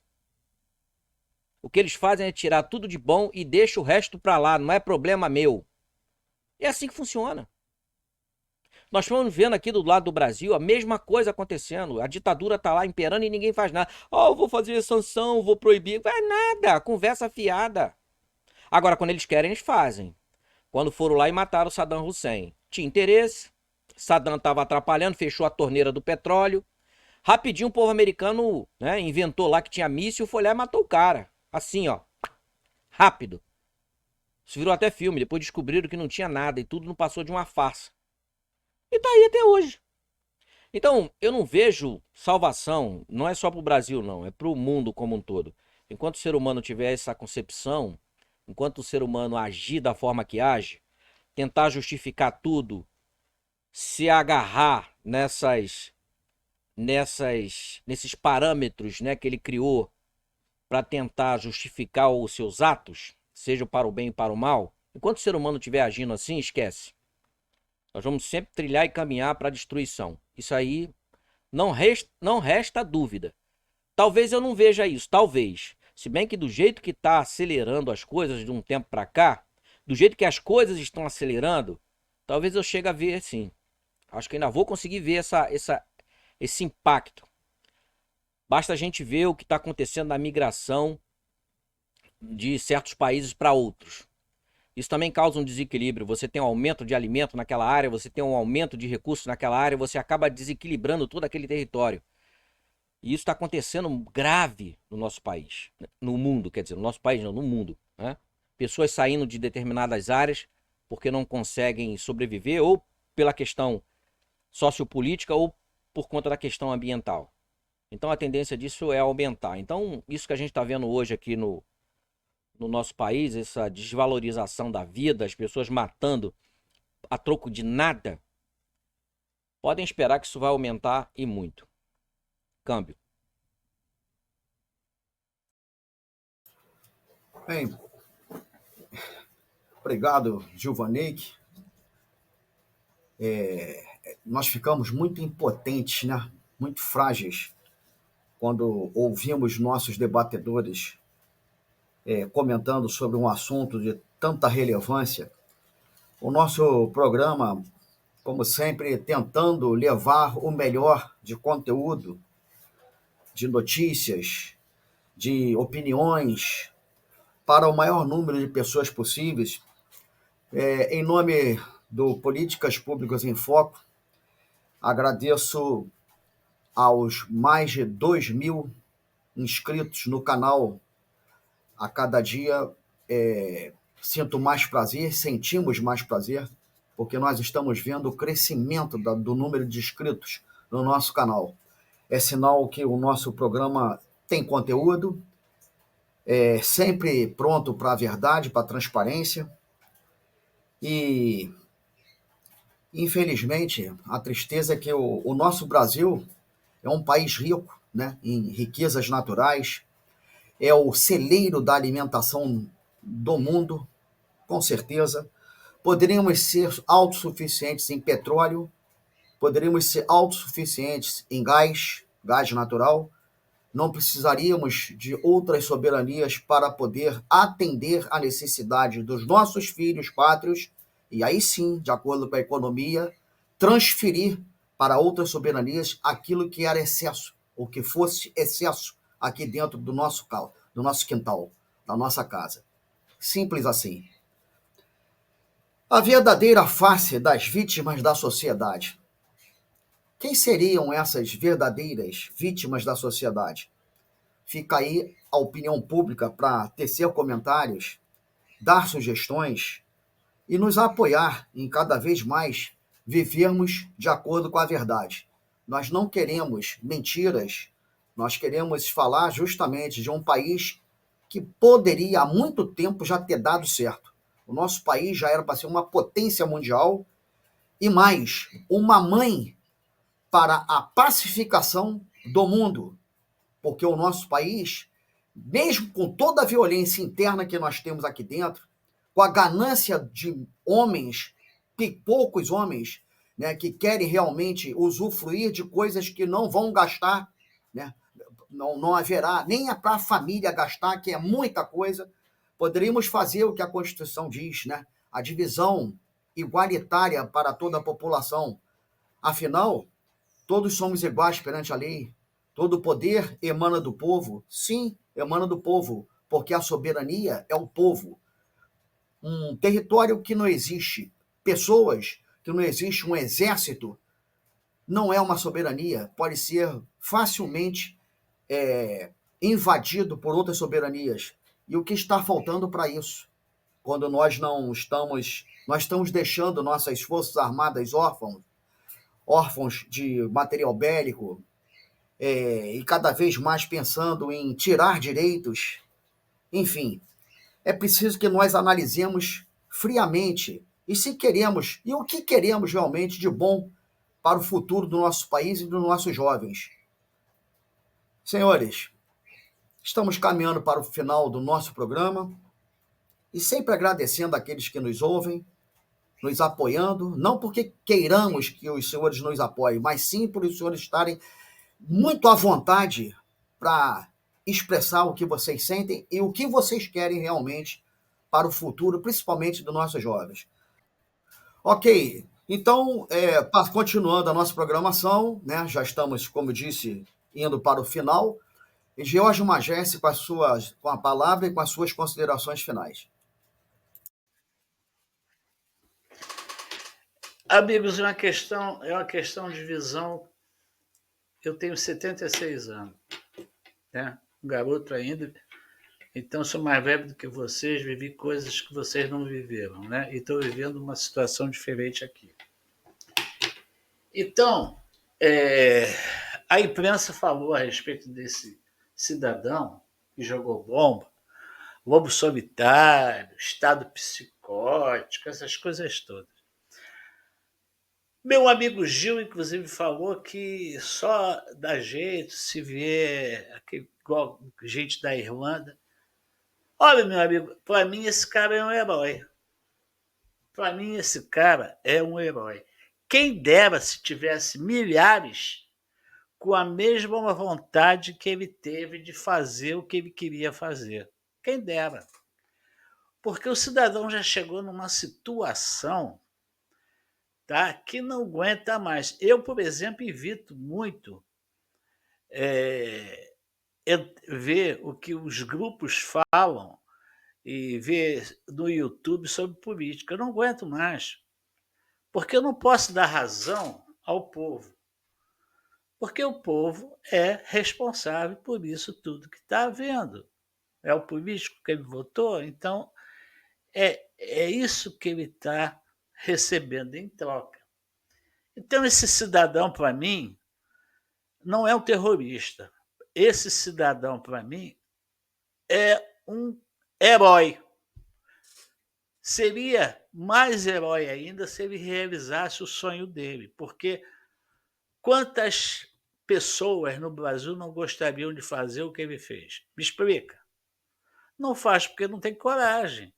O que eles fazem é tirar tudo de bom e deixa o resto para lá, não é problema meu. É assim que funciona. Nós estamos vendo aqui do lado do Brasil a mesma coisa acontecendo. A ditadura está lá imperando e ninguém faz nada. Eu vou fazer sanção, vou proibir. Vai nada, conversa fiada. Agora, quando eles querem, eles fazem. Quando foram lá e mataram Saddam Hussein. Tinha interesse, Saddam estava atrapalhando, fechou a torneira do petróleo. Rapidinho o povo americano, né, inventou lá que tinha míssil, foi lá e matou o cara. Assim, ó. Rápido. Isso virou até filme. Depois descobriram que não tinha nada e tudo não passou de uma farsa. E tá aí até hoje. Então, eu não vejo salvação, não é só pro Brasil, não. É pro mundo como um todo. Enquanto o ser humano tiver essa concepção, enquanto o ser humano agir da forma que age, tentar justificar tudo, se agarrar nesses parâmetros, né, que ele criou para tentar justificar os seus atos, seja para o bem e para o mal, enquanto o ser humano estiver agindo assim, esquece. Nós vamos sempre trilhar e caminhar para a destruição. Isso aí não resta dúvida. Talvez eu não veja isso, talvez. Se bem que do jeito que está acelerando as coisas de um tempo para cá, do jeito que as coisas estão acelerando, talvez eu chegue a ver sim. Acho que ainda vou conseguir ver esse impacto. Basta a gente ver o que está acontecendo na migração de certos países para outros. Isso também causa um desequilíbrio. Você tem um aumento de alimento naquela área, você tem um aumento de recursos naquela área, você acaba desequilibrando todo aquele território. E isso está acontecendo grave no nosso país. No mundo, quer dizer, no nosso país não, no mundo. Né? Pessoas saindo de determinadas áreas porque não conseguem sobreviver, ou pela questão sociopolítica, ou por conta da questão ambiental. Então a tendência disso é aumentar. Então isso que a gente está vendo hoje aqui no nosso país, essa desvalorização da vida, as pessoas matando a troco de nada, podem esperar que isso vai aumentar e muito. Câmbio. Bem, obrigado, Gilvaneik. Nós ficamos muito impotentes, né? Muito frágeis, quando ouvimos nossos debatedores comentando sobre um assunto de tanta relevância. O nosso programa, como sempre, tentando levar o melhor de conteúdo, de notícias, de opiniões, para o maior número de pessoas possíveis. Em nome do Políticas Públicas em Foco, agradeço aos mais de 2.000 inscritos no canal a cada dia. Sinto mais prazer, sentimos mais prazer, porque nós estamos vendo o crescimento do número de inscritos no nosso canal. É sinal que o nosso programa tem conteúdo, sempre pronto para a verdade, para a transparência. E, infelizmente, a tristeza é que o nosso Brasil é um país rico, né, em riquezas naturais, é o celeiro da alimentação do mundo, com certeza. Poderíamos ser autossuficientes em petróleo, poderíamos ser autossuficientes em gás, gás natural, não precisaríamos de outras soberanias para poder atender à necessidade dos nossos filhos pátrios, e aí sim, de acordo com a economia, transferir para outras soberanias aquilo que era excesso, ou que fosse excesso aqui dentro do nosso quintal, da nossa casa. Simples assim. A verdadeira face das vítimas da sociedade. Quem seriam essas verdadeiras vítimas da sociedade? Fica aí a opinião pública para tecer comentários, dar sugestões e nos apoiar em cada vez mais vivermos de acordo com a verdade. Nós não queremos mentiras, nós queremos falar justamente de um país que poderia há muito tempo já ter dado certo. O nosso país já era para ser uma potência mundial e mais, uma mãe para a pacificação do mundo, porque o nosso país, mesmo com toda a violência interna que nós temos aqui dentro, com a ganância de homens, poucos homens, né, que querem realmente usufruir de coisas que não vão gastar, né, não haverá nem para a família gastar, que é muita coisa, poderíamos fazer o que a Constituição diz, né, a divisão igualitária para toda a população. Afinal, todos somos iguais perante a lei. Todo poder emana do povo. Sim, emana do povo, porque a soberania é o povo. Um território que não existe pessoas, que não existe um exército, não é uma soberania. Pode ser facilmente invadido por outras soberanias. E o que está faltando para isso? Quando nós estamos deixando nossas forças armadas órfãos de material bélico, e cada vez mais pensando em tirar direitos. Enfim, é preciso que nós analisemos friamente e se queremos, e o que queremos realmente de bom para o futuro do nosso país e dos nossos jovens. Senhores, estamos caminhando para o final do nosso programa e sempre agradecendo aqueles que nos ouvem, nos apoiando, não porque queiramos que os senhores nos apoiem, mas sim por os senhores estarem muito à vontade para expressar o que vocês sentem e o que vocês querem realmente para o futuro, principalmente dos nossos jovens. Ok, então, continuando a nossa programação, né, já estamos, como disse, indo para o final. George Magesse com a palavra e com as suas considerações finais. Amigos, é uma questão de visão. Eu tenho 76 anos, né? Um garoto ainda, então sou mais velho do que vocês, vivi coisas que vocês não viveram, né? E estou vivendo uma situação diferente aqui. Então, a imprensa falou a respeito desse cidadão que jogou bomba, lobo solitário, estado psicótico, essas coisas todas. Meu amigo Gil, inclusive, falou que só dá jeito se vier igual gente da Irlanda. Olha, meu amigo, para mim esse cara é um herói. Para mim esse cara é um herói. Quem dera se tivesse milhares com a mesma vontade que ele teve de fazer o que ele queria fazer. Quem dera. Porque o cidadão já chegou numa situação, tá, que não aguenta mais. Eu, por exemplo, evito muito ver o que os grupos falam e ver no YouTube sobre política. Eu não aguento mais. Porque eu não posso dar razão ao povo. Porque o povo é responsável por isso tudo que está havendo. É o político que ele votou, então é isso que ele está recebendo em troca. Então, esse cidadão, para mim, não é um terrorista. Esse cidadão, para mim, é um herói. Seria mais herói ainda se ele realizasse o sonho dele, porque quantas pessoas no Brasil não gostariam de fazer o que ele fez? Me explica. Não faz porque não tem coragem.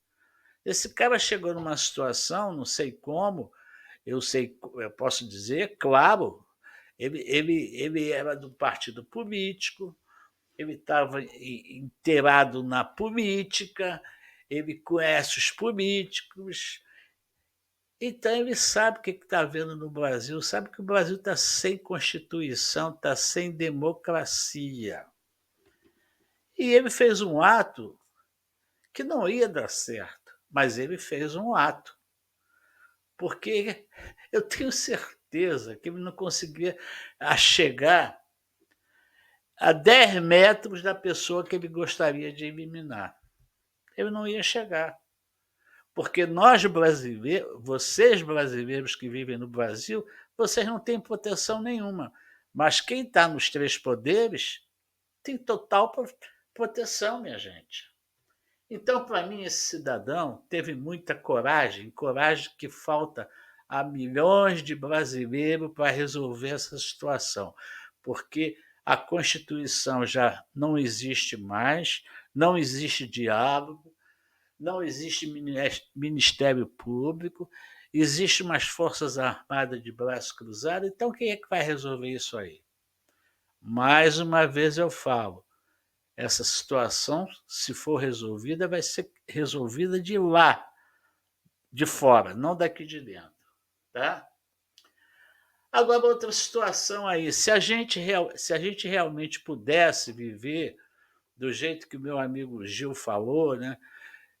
Esse cara chegou numa situação, não sei como, eu posso dizer, claro, ele era do partido político, ele estava inteirado na política, ele conhece os políticos, então ele sabe o que está havendo no Brasil, sabe que o Brasil está sem Constituição, está sem democracia. E ele fez um ato que não ia dar certo, mas ele fez um ato. Porque eu tenho certeza que ele não conseguia chegar a 10 metros da pessoa que ele gostaria de eliminar. Ele não ia chegar. Porque nós brasileiros, vocês brasileiros que vivem no Brasil, vocês não têm proteção nenhuma. Mas quem está nos 3 poderes tem total proteção, minha gente. Então, para mim, esse cidadão teve muita coragem que falta a milhões de brasileiros para resolver essa situação, porque a Constituição já não existe mais, não existe diálogo, não existe Ministério Público, existe umas Forças Armadas de braço cruzado, então quem é que vai resolver isso aí? Mais uma vez eu falo, essa situação, se for resolvida, vai ser resolvida de lá, de fora, não daqui de dentro. Tá? Agora, outra situação aí, se a gente realmente pudesse viver do jeito que o meu amigo Gil falou, né?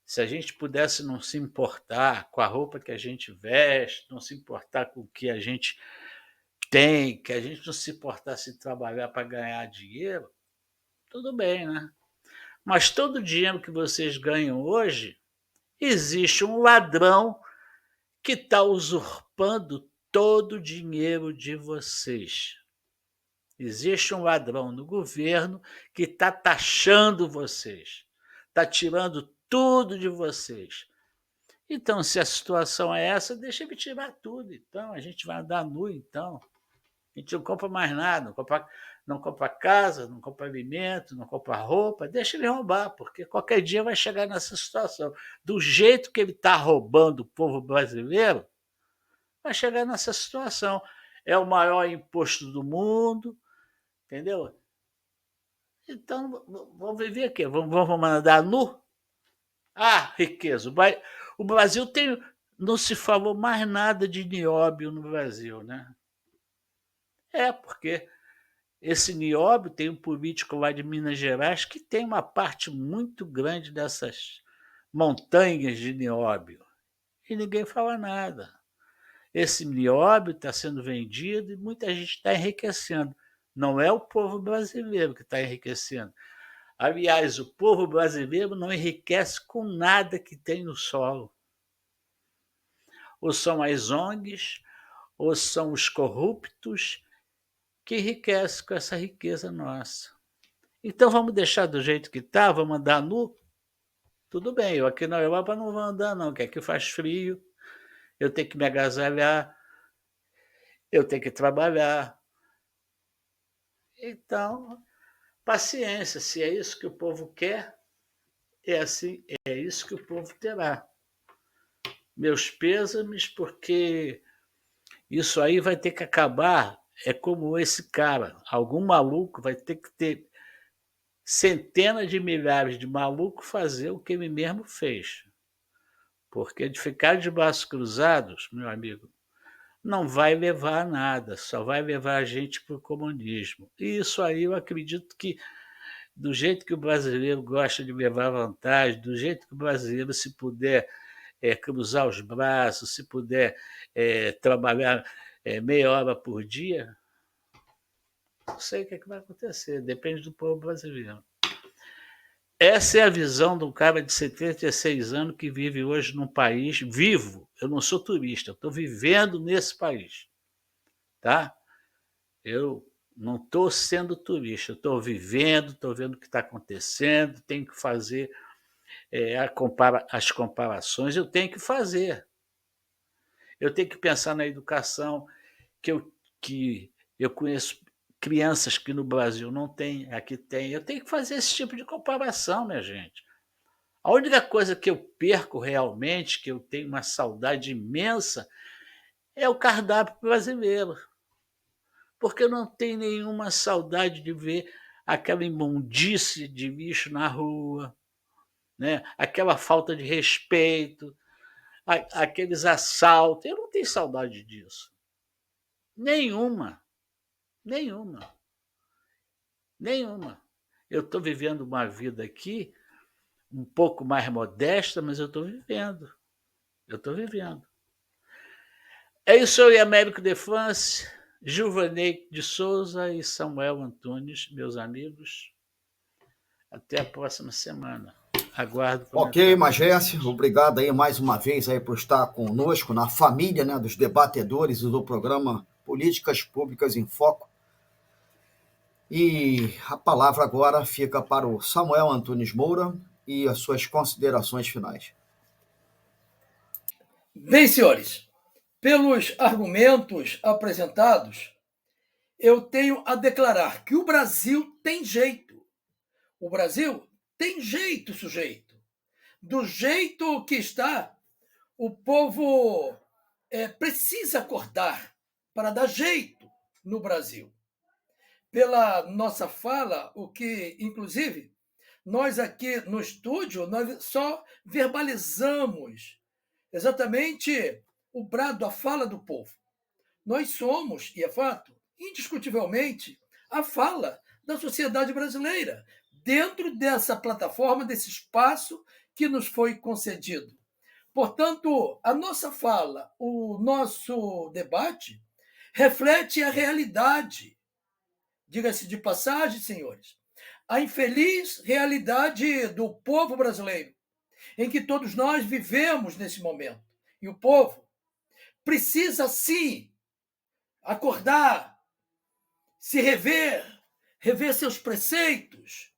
Se a gente pudesse não se importar com a roupa que a gente veste, não se importar com o que a gente tem, que a gente não se importasse em trabalhar para ganhar dinheiro, tudo bem, né? Mas todo o dinheiro que vocês ganham hoje, existe um ladrão que está usurpando todo o dinheiro de vocês. Existe um ladrão no governo que está taxando vocês, está tirando tudo de vocês. Então, se a situação é essa, deixa ele tirar tudo. Então, a gente vai andar nu, então. A gente não compra mais nada, não compra casa, não compra alimento, não compra roupa, deixa ele roubar, porque qualquer dia vai chegar nessa situação. Do jeito que ele está roubando o povo brasileiro, vai chegar nessa situação. É o maior imposto do mundo, entendeu? Então, vamos viver aqui, vamos mandar nu? Ah, riqueza. O Brasil tem. Não se falou mais nada de nióbio no Brasil, né? Porque esse nióbio tem um político lá de Minas Gerais que tem uma parte muito grande dessas montanhas de nióbio. E ninguém fala nada. Esse nióbio está sendo vendido e muita gente está enriquecendo. Não é o povo brasileiro que está enriquecendo. Aliás, o povo brasileiro não enriquece com nada que tem no solo. Ou são as ONGs, ou são os corruptos que enriquecem com essa riqueza nossa. Então vamos deixar do jeito que está, vamos andar nu? Tudo bem, eu aqui na Europa não vou andar não, que aqui faz frio, eu tenho que me agasalhar, eu tenho que trabalhar. Então, paciência, se é isso que o povo quer, é assim, é isso que o povo terá. Meus pêsames, porque isso aí vai ter que acabar. É como esse cara, algum maluco vai ter que ter centenas de milhares de malucos fazer o que ele mesmo fez. Porque de ficar de braços cruzados, meu amigo, não vai levar a nada, só vai levar a gente para o comunismo. E isso aí eu acredito que, do jeito que o brasileiro gosta de levar vantagem, do jeito que o brasileiro, se puder cruzar os braços, se puder trabalhar meia hora por dia, não sei o que vai acontecer, depende do povo brasileiro. Essa é a visão de um cara de 76 anos que vive hoje num país vivo. Eu não sou turista, eu estou vivendo nesse país. Tá? Eu não estou sendo turista, eu estou vivendo, estou vendo o que está acontecendo, tenho que fazer as comparações, eu tenho que fazer. Eu tenho que pensar na educação, que eu conheço crianças que no Brasil não tem, aqui tem. Eu tenho que fazer esse tipo de comparação, minha gente. A única coisa que eu perco realmente, que eu tenho uma saudade imensa, é o cardápio brasileiro. Porque eu não tenho nenhuma saudade de ver aquela imundície de lixo na rua, né? Aquela falta de respeito, aqueles assaltos. Eu não tenho saudade disso. Nenhuma. Nenhuma. Nenhuma. Eu estou vivendo uma vida aqui um pouco mais modesta, mas eu estou vivendo. Eu estou vivendo. É isso aí, Américo de France, Gilvaney de Souza e Samuel Antunes, meus amigos. Até a próxima semana. Aguardo. Ok, Magécio, obrigado aí mais uma vez aí por estar conosco na família, né, dos debatedores e do programa Políticas Públicas em Foco. E a palavra agora fica para o Samuel Antunes Moura e as suas considerações finais. Bem, senhores, pelos argumentos apresentados, eu tenho a declarar que o Brasil tem jeito. O Brasil tem jeito, sujeito. Do jeito que está, o povo precisa acordar para dar jeito no Brasil. Pela nossa fala, o que, inclusive, nós aqui no estúdio, nós só verbalizamos exatamente o brado, a fala do povo. Nós somos, e é fato, indiscutivelmente, a fala da sociedade brasileira, dentro dessa plataforma, desse espaço que nos foi concedido. Portanto, a nossa fala, o nosso debate, reflete a realidade. Diga-se de passagem, senhores, a infeliz realidade do povo brasileiro, em que todos nós vivemos nesse momento. E o povo precisa, sim, acordar, se rever seus preceitos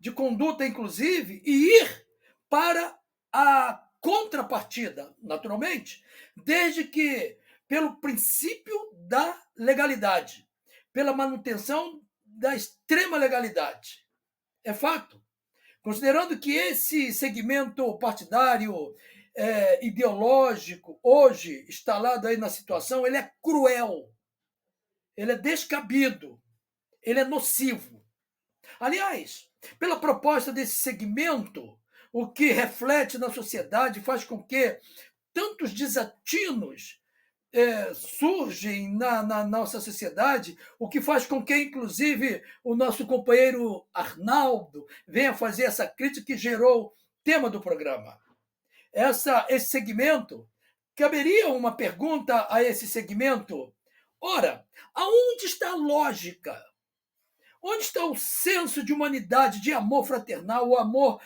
de conduta, inclusive, e ir para a contrapartida, naturalmente, desde que pelo princípio da legalidade, pela manutenção da extrema legalidade. É fato. Considerando que esse segmento partidário, ideológico, hoje instalado aí na situação, ele é cruel, ele é descabido, ele é nocivo. Aliás, pela proposta desse segmento, o que reflete na sociedade faz com que tantos desatinos surgem na nossa sociedade, o que faz com que, inclusive, o nosso companheiro Arnaldo venha fazer essa crítica que gerou o tema do programa. Esse segmento, caberia uma pergunta a esse segmento. Ora, aonde está a lógica? Onde está o senso de humanidade, de amor fraternal, o amor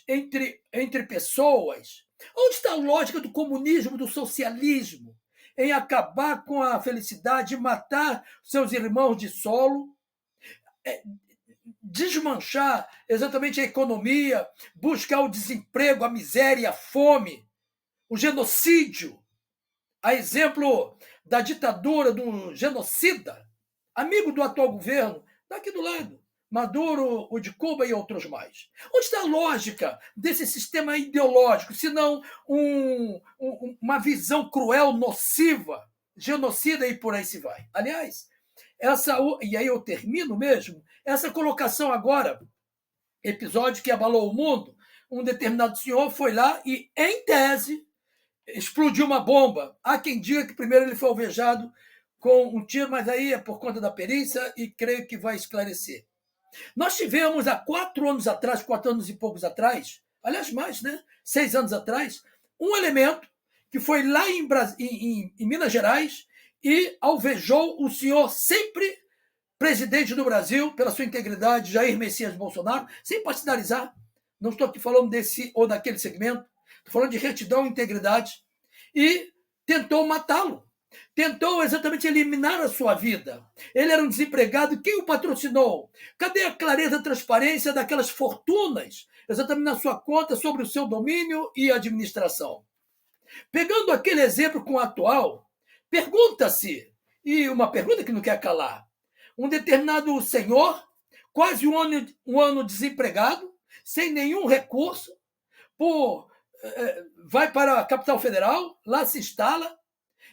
entre pessoas? Onde está a lógica do comunismo, do socialismo, em acabar com a felicidade, matar seus irmãos de solo, desmanchar exatamente a economia, buscar o desemprego, a miséria, a fome, o genocídio, a exemplo da ditadura do genocida, amigo do atual governo, daqui do lado, Maduro, o de Cuba e outros mais. Onde está a lógica desse sistema ideológico, se não uma visão cruel, nociva, genocida e por aí se vai? Aliás, e aí eu termino mesmo, essa colocação agora, episódio que abalou o mundo, um determinado senhor foi lá e, em tese, explodiu uma bomba. Há quem diga que primeiro ele foi alvejado com um tiro, mas aí é por conta da perícia e creio que vai esclarecer. Nós tivemos há 4 anos atrás, 4 anos e poucos atrás, aliás, mais, né? 6 anos atrás, um elemento que foi lá em Minas Gerais e alvejou o senhor sempre presidente do Brasil, pela sua integridade, Jair Messias Bolsonaro, sem partidarizar. Não estou aqui falando desse ou daquele segmento, estou falando de retidão e integridade. E tentou matá-lo. Tentou exatamente eliminar a sua vida. Ele era um desempregado. Quem o patrocinou? Cadê a clareza e transparência daquelas fortunas exatamente na sua conta sobre o seu domínio e administração? Pegando aquele exemplo com o atual, pergunta-se, e uma pergunta que não quer calar, um determinado senhor, quase um ano desempregado, sem nenhum recurso, vai para a capital federal, lá se instala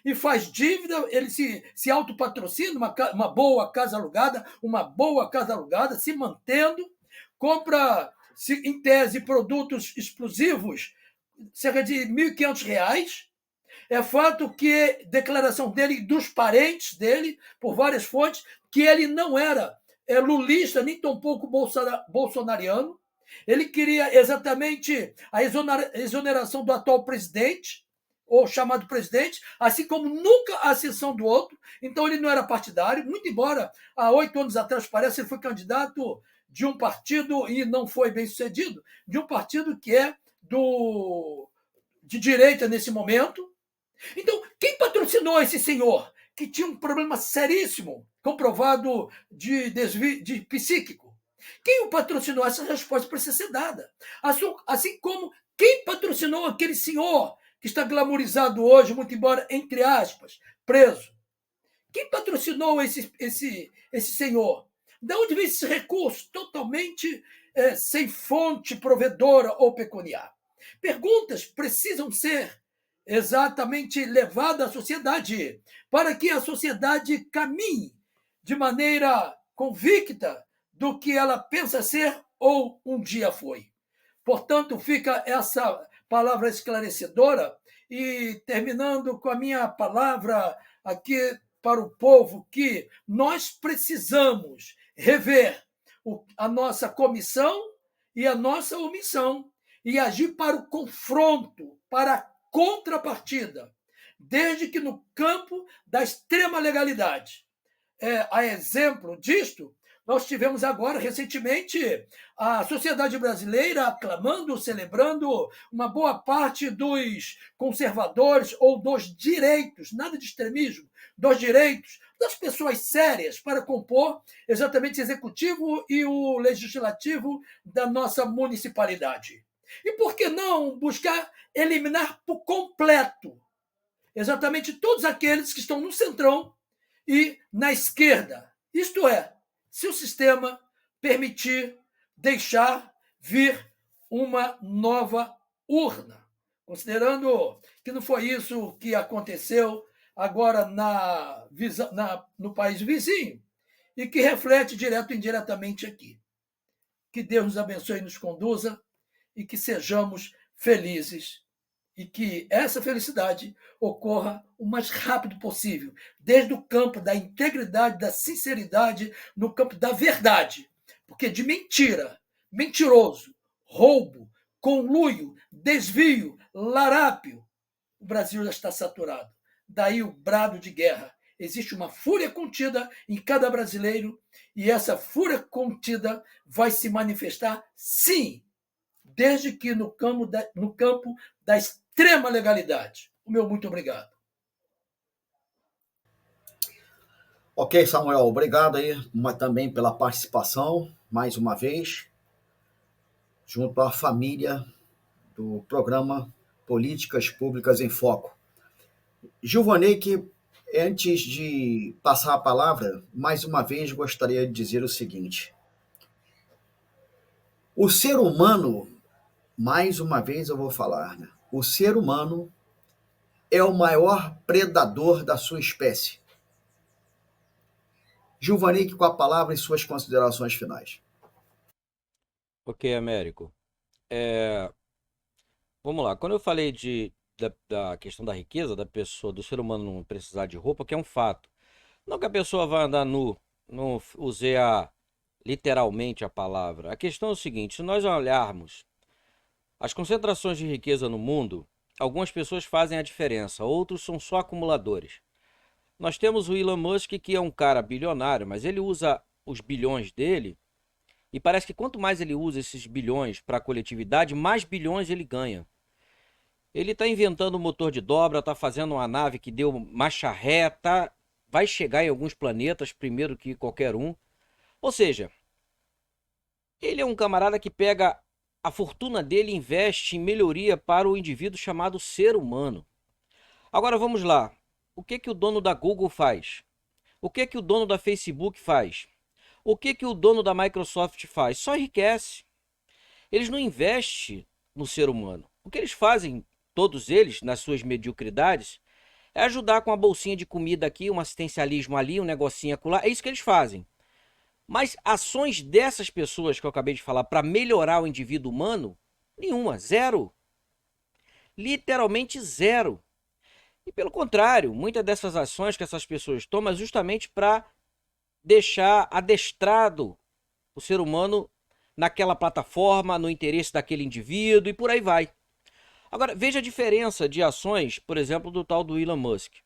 e faz dívida, ele se autopatrocina, uma boa casa alugada, se mantendo, compra, em tese, produtos explosivos, cerca de R$ 1.500. É fato que declaração dele e dos parentes dele, por várias fontes, que ele não era lulista, nem tampouco bolsonariano. Ele queria exatamente a exoneração do atual presidente, ou chamado presidente, assim como nunca a ascensão do outro. Então ele não era partidário, muito embora há 8 anos atrás, parece, ele foi candidato de um partido, e não foi bem sucedido, de um partido que é de direita nesse momento. Então, quem patrocinou esse senhor, que tinha um problema seríssimo, comprovado de desvio de psíquico? Quem o patrocinou? Essa resposta precisa ser dada. Assim como quem patrocinou aquele senhor que está glamorizado hoje, muito embora, entre aspas, preso? Quem patrocinou esse senhor? De onde vem esse recurso totalmente sem fonte provedora ou pecuniária? Perguntas precisam ser exatamente levadas à sociedade, para que a sociedade caminhe de maneira convicta do que ela pensa ser ou um dia foi. Portanto, fica essa palavra esclarecedora, e terminando com a minha palavra aqui para o povo, que nós precisamos rever a nossa comissão e a nossa omissão e agir para o confronto, para a contrapartida, desde que no campo da extrema legalidade. A exemplo disto, nós tivemos agora, recentemente, a sociedade brasileira aclamando, celebrando uma boa parte dos conservadores ou dos direitos, nada de extremismo, dos direitos das pessoas sérias para compor exatamente o executivo e o legislativo da nossa municipalidade. E por que não buscar eliminar por completo exatamente todos aqueles que estão no centrão e na esquerda? Isto é, se o sistema permitir deixar vir uma nova urna, considerando que não foi isso que aconteceu agora no país vizinho e que reflete direto e indiretamente aqui. Que Deus nos abençoe e nos conduza e que sejamos felizes e que essa felicidade ocorra o mais rápido possível, desde o campo da integridade, da sinceridade, no campo da verdade. Porque de mentira, mentiroso, roubo, conluio, desvio, larápio, o Brasil já está saturado. Daí o brado de guerra. Existe uma fúria contida em cada brasileiro e essa fúria contida vai se manifestar, sim, desde que no campo da extrema legalidade. O meu muito obrigado. Ok, Samuel, obrigado aí também pela participação, mais uma vez, junto à família do programa Políticas Públicas em Foco. Gilvanei, que antes de passar a palavra, mais uma vez gostaria de dizer o seguinte: o ser humano, mais uma vez eu vou falar, né? O ser humano é o maior predador da sua espécie. Gilvanei, com a palavra e suas considerações finais. Ok, Américo. Vamos lá. Quando eu falei da questão da riqueza da pessoa, do ser humano não precisar de roupa, que é um fato. Não que a pessoa vai andar nu, não usei literalmente a palavra. A questão é o seguinte: se nós olharmos as concentrações de riqueza no mundo, algumas pessoas fazem a diferença, outros são só acumuladores. Nós temos o Elon Musk, que é um cara bilionário, mas ele usa os bilhões dele, e parece que quanto mais ele usa esses bilhões para a coletividade, mais bilhões ele ganha. Ele está inventando um motor de dobra, está fazendo uma nave que deu marcha ré, vai chegar em alguns planetas primeiro que qualquer um. Ou seja, ele é um camarada que pega a fortuna dele e investe em melhoria para o indivíduo chamado ser humano. Agora vamos lá. O que o dono da Google faz? O que que o dono da Facebook faz? O que que o dono da Microsoft faz? Só enriquece. Eles não investem no ser humano. O que eles fazem, todos eles, nas suas mediocridades, é ajudar com uma bolsinha de comida aqui, um assistencialismo ali, um negocinho acolá. É isso que eles fazem. Mas ações dessas pessoas que eu acabei de falar para melhorar o indivíduo humano, nenhuma, zero. Literalmente zero. E pelo contrário, muitas dessas ações que essas pessoas tomam é justamente para deixar adestrado o ser humano naquela plataforma, no interesse daquele indivíduo e por aí vai. Agora, veja a diferença de ações, por exemplo, do tal do Elon Musk.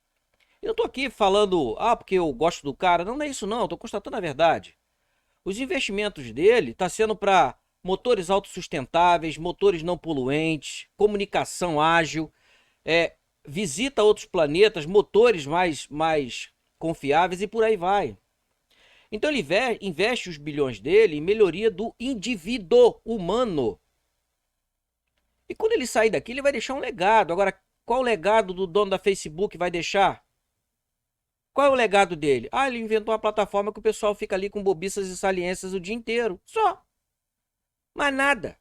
Eu não estou aqui falando, porque eu gosto do cara. Não, não é isso não, estou constatando a verdade. Os investimentos dele estão sendo para motores autossustentáveis, motores não poluentes, comunicação ágil, visita a outros planetas, motores mais confiáveis e por aí vai. Então ele investe os bilhões dele em melhoria do indivíduo humano. E quando ele sair daqui, ele vai deixar um legado. Agora, qual o legado do dono da Facebook vai deixar? Qual é o legado dele? Ele inventou uma plataforma que o pessoal fica ali com bobiças e saliências o dia inteiro. Só. Mais nada.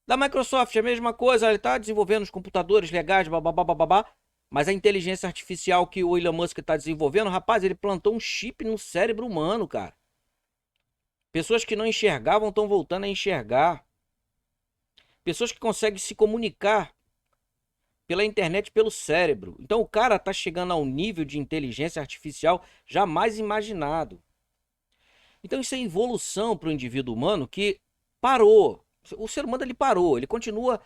Da Microsoft, a mesma coisa. Ele está desenvolvendo os computadores legais, babá. Mas a inteligência artificial que o Elon Musk está desenvolvendo, rapaz, ele plantou um chip no cérebro humano, cara. Pessoas que não enxergavam estão voltando a enxergar. Pessoas que conseguem se comunicar pela internet, pelo cérebro. Então o cara está chegando a um nível de inteligência artificial jamais imaginado. Então isso é evolução para o indivíduo humano que parou. O ser humano ele parou, ele continua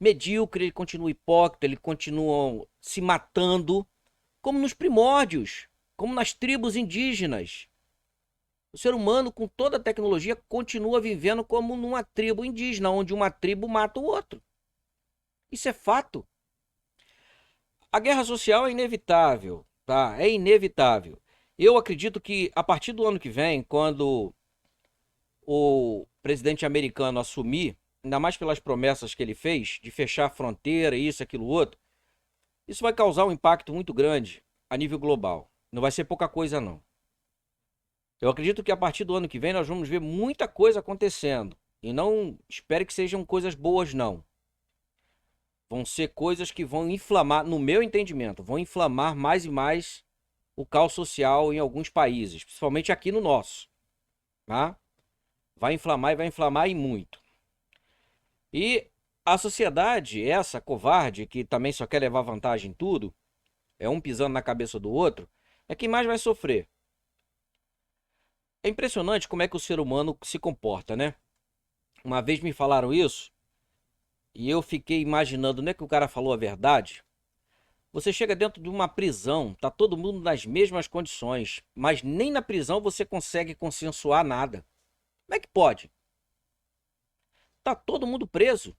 medíocre, ele continua hipócrita, ele continua se matando, como nos primórdios, como nas tribos indígenas. O ser humano, com toda a tecnologia, continua vivendo como numa tribo indígena, onde uma tribo mata o outro. Isso é fato. A guerra social é inevitável, tá? É inevitável. Eu acredito que a partir do ano que vem, quando o presidente americano assumir, ainda mais pelas promessas que ele fez, de fechar a fronteira, isso, aquilo, outro, isso vai causar um impacto muito grande a nível global. Não vai ser pouca coisa, não. Eu acredito que a partir do ano que vem nós vamos ver muita coisa acontecendo. E não espere que sejam coisas boas, não. Vão ser coisas que vão inflamar, no meu entendimento, vão inflamar mais e mais o caos social em alguns países, principalmente aqui no nosso. Tá? Vai inflamar e muito. E a sociedade, essa covarde, que também só quer levar vantagem em tudo, é um pisando na cabeça do outro, é quem mais vai sofrer. É impressionante como é que o ser humano se comporta, né? Uma vez me falaram isso e eu fiquei imaginando, não é que o cara falou a verdade? Você chega dentro de uma prisão, tá todo mundo nas mesmas condições, mas nem na prisão você consegue consensuar nada. Como é que pode? Tá todo mundo preso.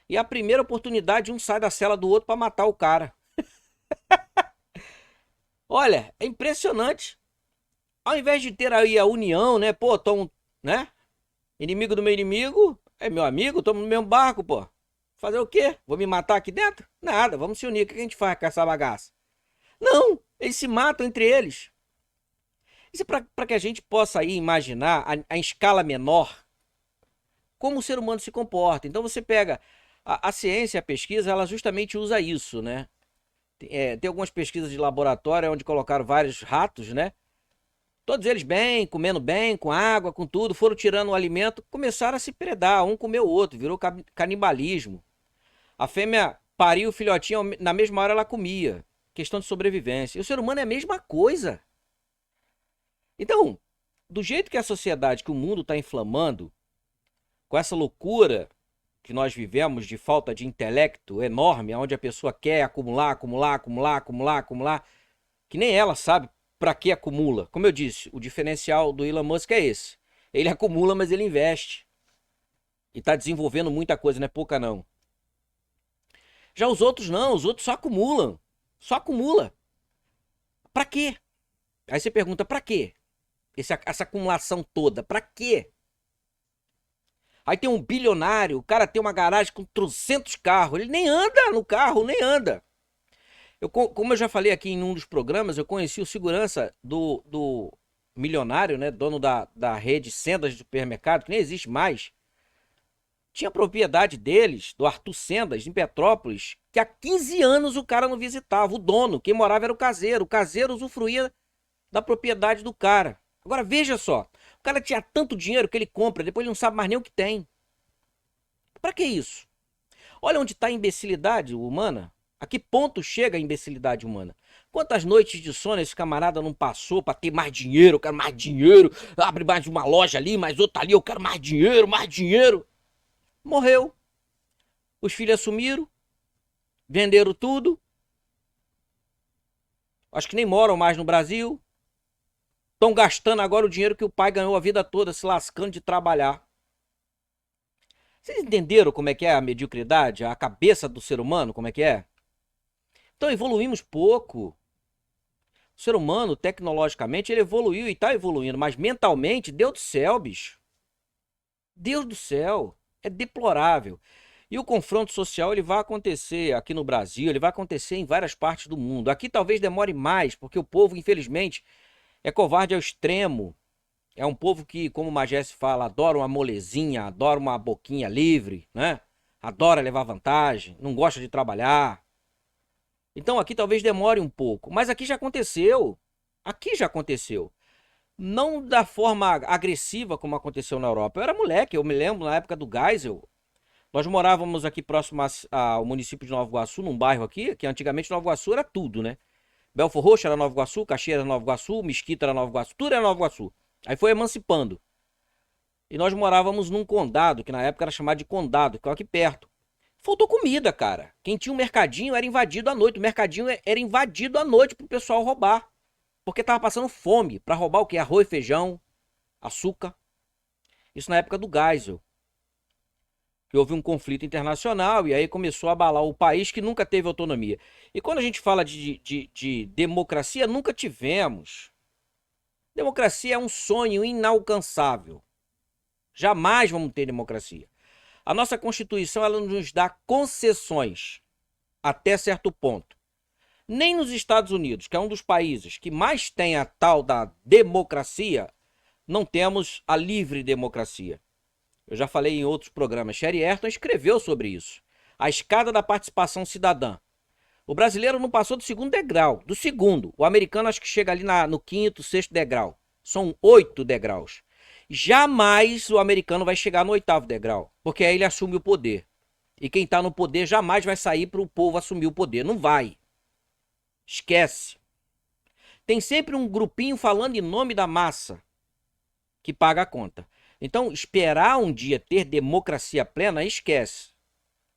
E a primeira oportunidade um sai da cela do outro para matar o cara. Olha, é impressionante. Ao invés de ter aí a união, né? Pô, né? Inimigo do meu inimigo é meu amigo, estamos no mesmo barco, pô. Fazer o quê? Vou me matar aqui dentro? Nada, vamos se unir. O que a gente faz com essa bagaça? Não, eles se matam entre eles. Isso é para que a gente possa aí imaginar a escala menor como o ser humano se comporta. Então você pega a ciência, a pesquisa, ela justamente usa isso, né? Tem algumas pesquisas de laboratório onde colocaram vários ratos, né? Todos eles bem, comendo bem, com água, com tudo, foram tirando o alimento, começaram a se predar, um comeu o outro, virou canibalismo. A fêmea pariu o filhotinho, na mesma hora ela comia. Questão de sobrevivência. E o ser humano é a mesma coisa. Então, do jeito que a sociedade, que o mundo está inflamando, com essa loucura que nós vivemos de falta de intelecto enorme, onde a pessoa quer acumular, que nem ela sabe para que acumula. Como eu disse, o diferencial do Elon Musk é esse. Ele acumula, mas ele investe. E está desenvolvendo muita coisa, não é pouca não. Já os outros não, os outros só acumulam. Só acumula. Para quê? Aí você pergunta, para quê? Essa acumulação toda, para quê? Aí tem um bilionário, o cara tem uma garagem com 300 carros, ele nem anda no carro, nem anda. Como eu já falei aqui em um dos programas, eu conheci o segurança do milionário, né? Dono da rede Sendas de supermercado, que nem existe mais. Tinha propriedade deles, do Arthur Sendas, em Petrópolis, que há 15 anos o cara não visitava. O dono, quem morava era o caseiro. O caseiro usufruía da propriedade do cara. Agora veja só, o cara tinha tanto dinheiro que ele compra, depois ele não sabe mais nem o que tem. Pra que isso? Olha onde está a imbecilidade humana. A que ponto chega a imbecilidade humana? Quantas noites de sono esse camarada não passou para ter mais dinheiro? Eu quero mais dinheiro. Abre mais uma loja ali, mais outra ali. Eu quero mais dinheiro, mais dinheiro. Morreu. Os filhos assumiram. Venderam tudo. Acho que nem moram mais no Brasil. Estão gastando agora o dinheiro que o pai ganhou a vida toda se lascando de trabalhar. Vocês entenderam como é que é a mediocridade? A cabeça do ser humano, como é que é? Então evoluímos pouco. O ser humano, tecnologicamente, ele evoluiu e está evoluindo, mas mentalmente, Deus do céu, bicho. Deus do céu. É deplorável. E o confronto social, ele vai acontecer aqui no Brasil, ele vai acontecer em várias partes do mundo. Aqui talvez demore mais, porque o povo, infelizmente, é covarde ao extremo. É um povo que, como o Magés fala, adora uma molezinha, adora uma boquinha livre, né? Adora levar vantagem, não gosta de trabalhar. Então aqui talvez demore um pouco, mas aqui já aconteceu. Aqui já aconteceu. Não da forma agressiva como aconteceu na Europa. Eu era moleque, eu me lembro na época do Geisel. Nós morávamos aqui próximo ao município de Nova Iguaçu, num bairro aqui, que antigamente Nova Iguaçu era tudo, né? Belfor Roxo era Nova Iguaçu, Caxias era Nova Iguaçu, Mesquita era Nova Iguaçu, tudo era Nova Iguaçu. Aí foi emancipando. E nós morávamos num condado, que na época era chamado de condado, que ficava aqui perto. Faltou comida, cara. Quem tinha um mercadinho era invadido à noite. O mercadinho era invadido à noite pro pessoal roubar. Porque tava passando fome. Pra roubar o quê? Arroz, feijão, açúcar. Isso na época do Geisel. Que houve um conflito internacional e aí começou a abalar o país que nunca teve autonomia. E quando a gente fala de democracia, nunca tivemos. Democracia é um sonho inalcançável. Jamais vamos ter democracia. A nossa Constituição ela nos dá concessões até certo ponto. Nem nos Estados Unidos, que é um dos países que mais tem a tal da democracia, não temos a livre democracia. Eu já falei em outros programas. Sherry Ayrton escreveu sobre isso. A escada da participação cidadã. O brasileiro não passou do segundo degrau. Do segundo. O americano acho que chega ali no quinto, sexto degrau. São 8 degraus. Jamais o americano vai chegar no 8º degrau. Porque aí ele assume o poder. E quem está no poder jamais vai sair para o povo assumir o poder. Não vai. Esquece. Tem sempre um grupinho falando em nome da massa que paga a conta. Então, esperar um dia ter democracia plena, esquece.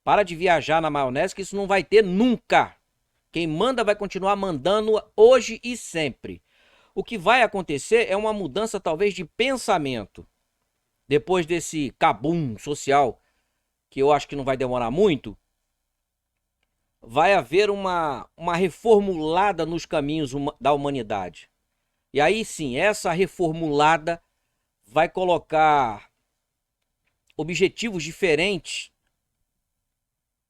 Para de viajar na maionese, que isso não vai ter nunca. Quem manda vai continuar mandando hoje e sempre. O que vai acontecer é uma mudança, talvez, de pensamento. Depois desse cabum social, que eu acho que não vai demorar muito, vai haver uma reformulada nos caminhos da humanidade. E aí sim, essa reformulada vai colocar objetivos diferentes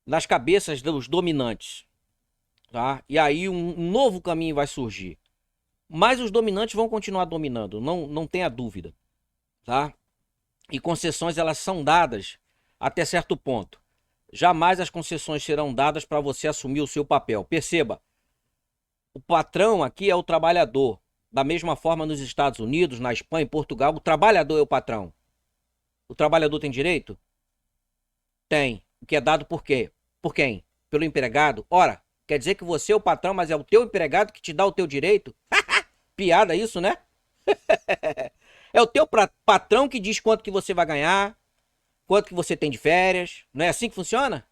nas cabeças dos dominantes, tá? E aí um novo caminho vai surgir. Mas os dominantes vão continuar dominando, não tenha dúvida, tá? E concessões elas são dadas até certo ponto. Jamais as concessões serão dadas para você assumir o seu papel. Perceba, o patrão aqui é o trabalhador. Da mesma forma nos Estados Unidos, na Espanha, em Portugal, o trabalhador é o patrão. O trabalhador tem direito? Tem. O que é dado por quê? Por quem? Pelo empregado? Ora, quer dizer que você é o patrão, mas é o teu empregado que te dá o teu direito? Piada isso, né? É o teu patrão que diz quanto que você vai ganhar, quanto que você tem de férias. Não é assim que funciona?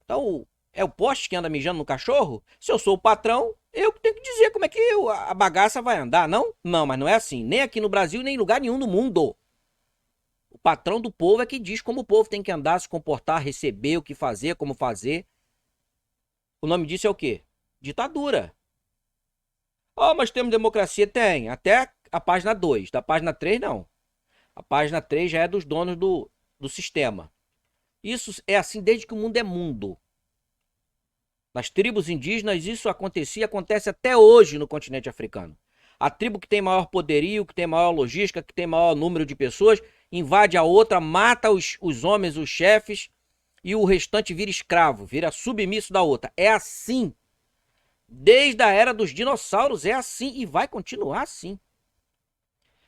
Então, é o poste que anda mijando no cachorro? Se eu sou o patrão, eu tenho que dizer como é que a bagaça vai andar, não? Não, mas não é assim. Nem aqui no Brasil, nem em lugar nenhum do mundo. O patrão do povo é que diz como o povo tem que andar, se comportar, receber, o que fazer, como fazer. O nome disso é o quê? Ditadura. Oh, mas temos democracia? Tem. Até a página 2. Da página 3, não. A página 3 já é dos donos do sistema. Isso é assim desde que o mundo é mundo. Nas tribos indígenas isso acontecia e acontece até hoje no continente africano. A tribo que tem maior poderio, que tem maior logística, que tem maior número de pessoas, invade a outra, mata os homens, os chefes, e o restante vira escravo, vira submisso da outra. É assim. Desde a era dos dinossauros é assim e vai continuar assim.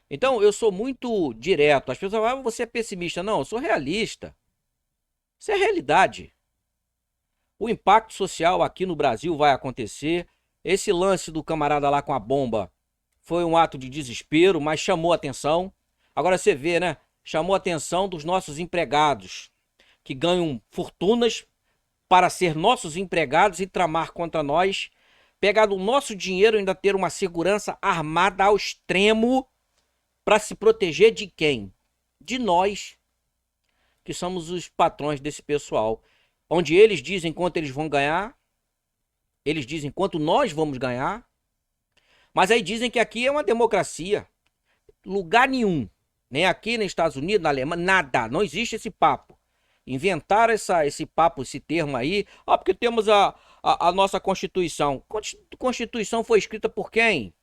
Então eu sou muito direto. As pessoas falam, você é pessimista. Não, eu sou realista. Isso é realidade. O impacto social aqui no Brasil vai acontecer. Esse lance do camarada lá com a bomba foi um ato de desespero, mas chamou atenção. Agora você vê, né? Chamou a atenção dos nossos empregados, que ganham fortunas para ser nossos empregados e tramar contra nós, pegar do nosso dinheiro e ainda ter uma segurança armada ao extremo para se proteger de quem? De nós, que somos os patrões desse pessoal. Onde eles dizem quanto eles vão ganhar, eles dizem quanto nós vamos ganhar, mas aí dizem que aqui é uma democracia. Lugar nenhum, nem aqui, nem nos Estados Unidos, na Alemanha, nada, não existe esse papo. Inventaram esse papo, esse termo aí, porque temos a nossa Constituição. Constituição foi escrita por quem?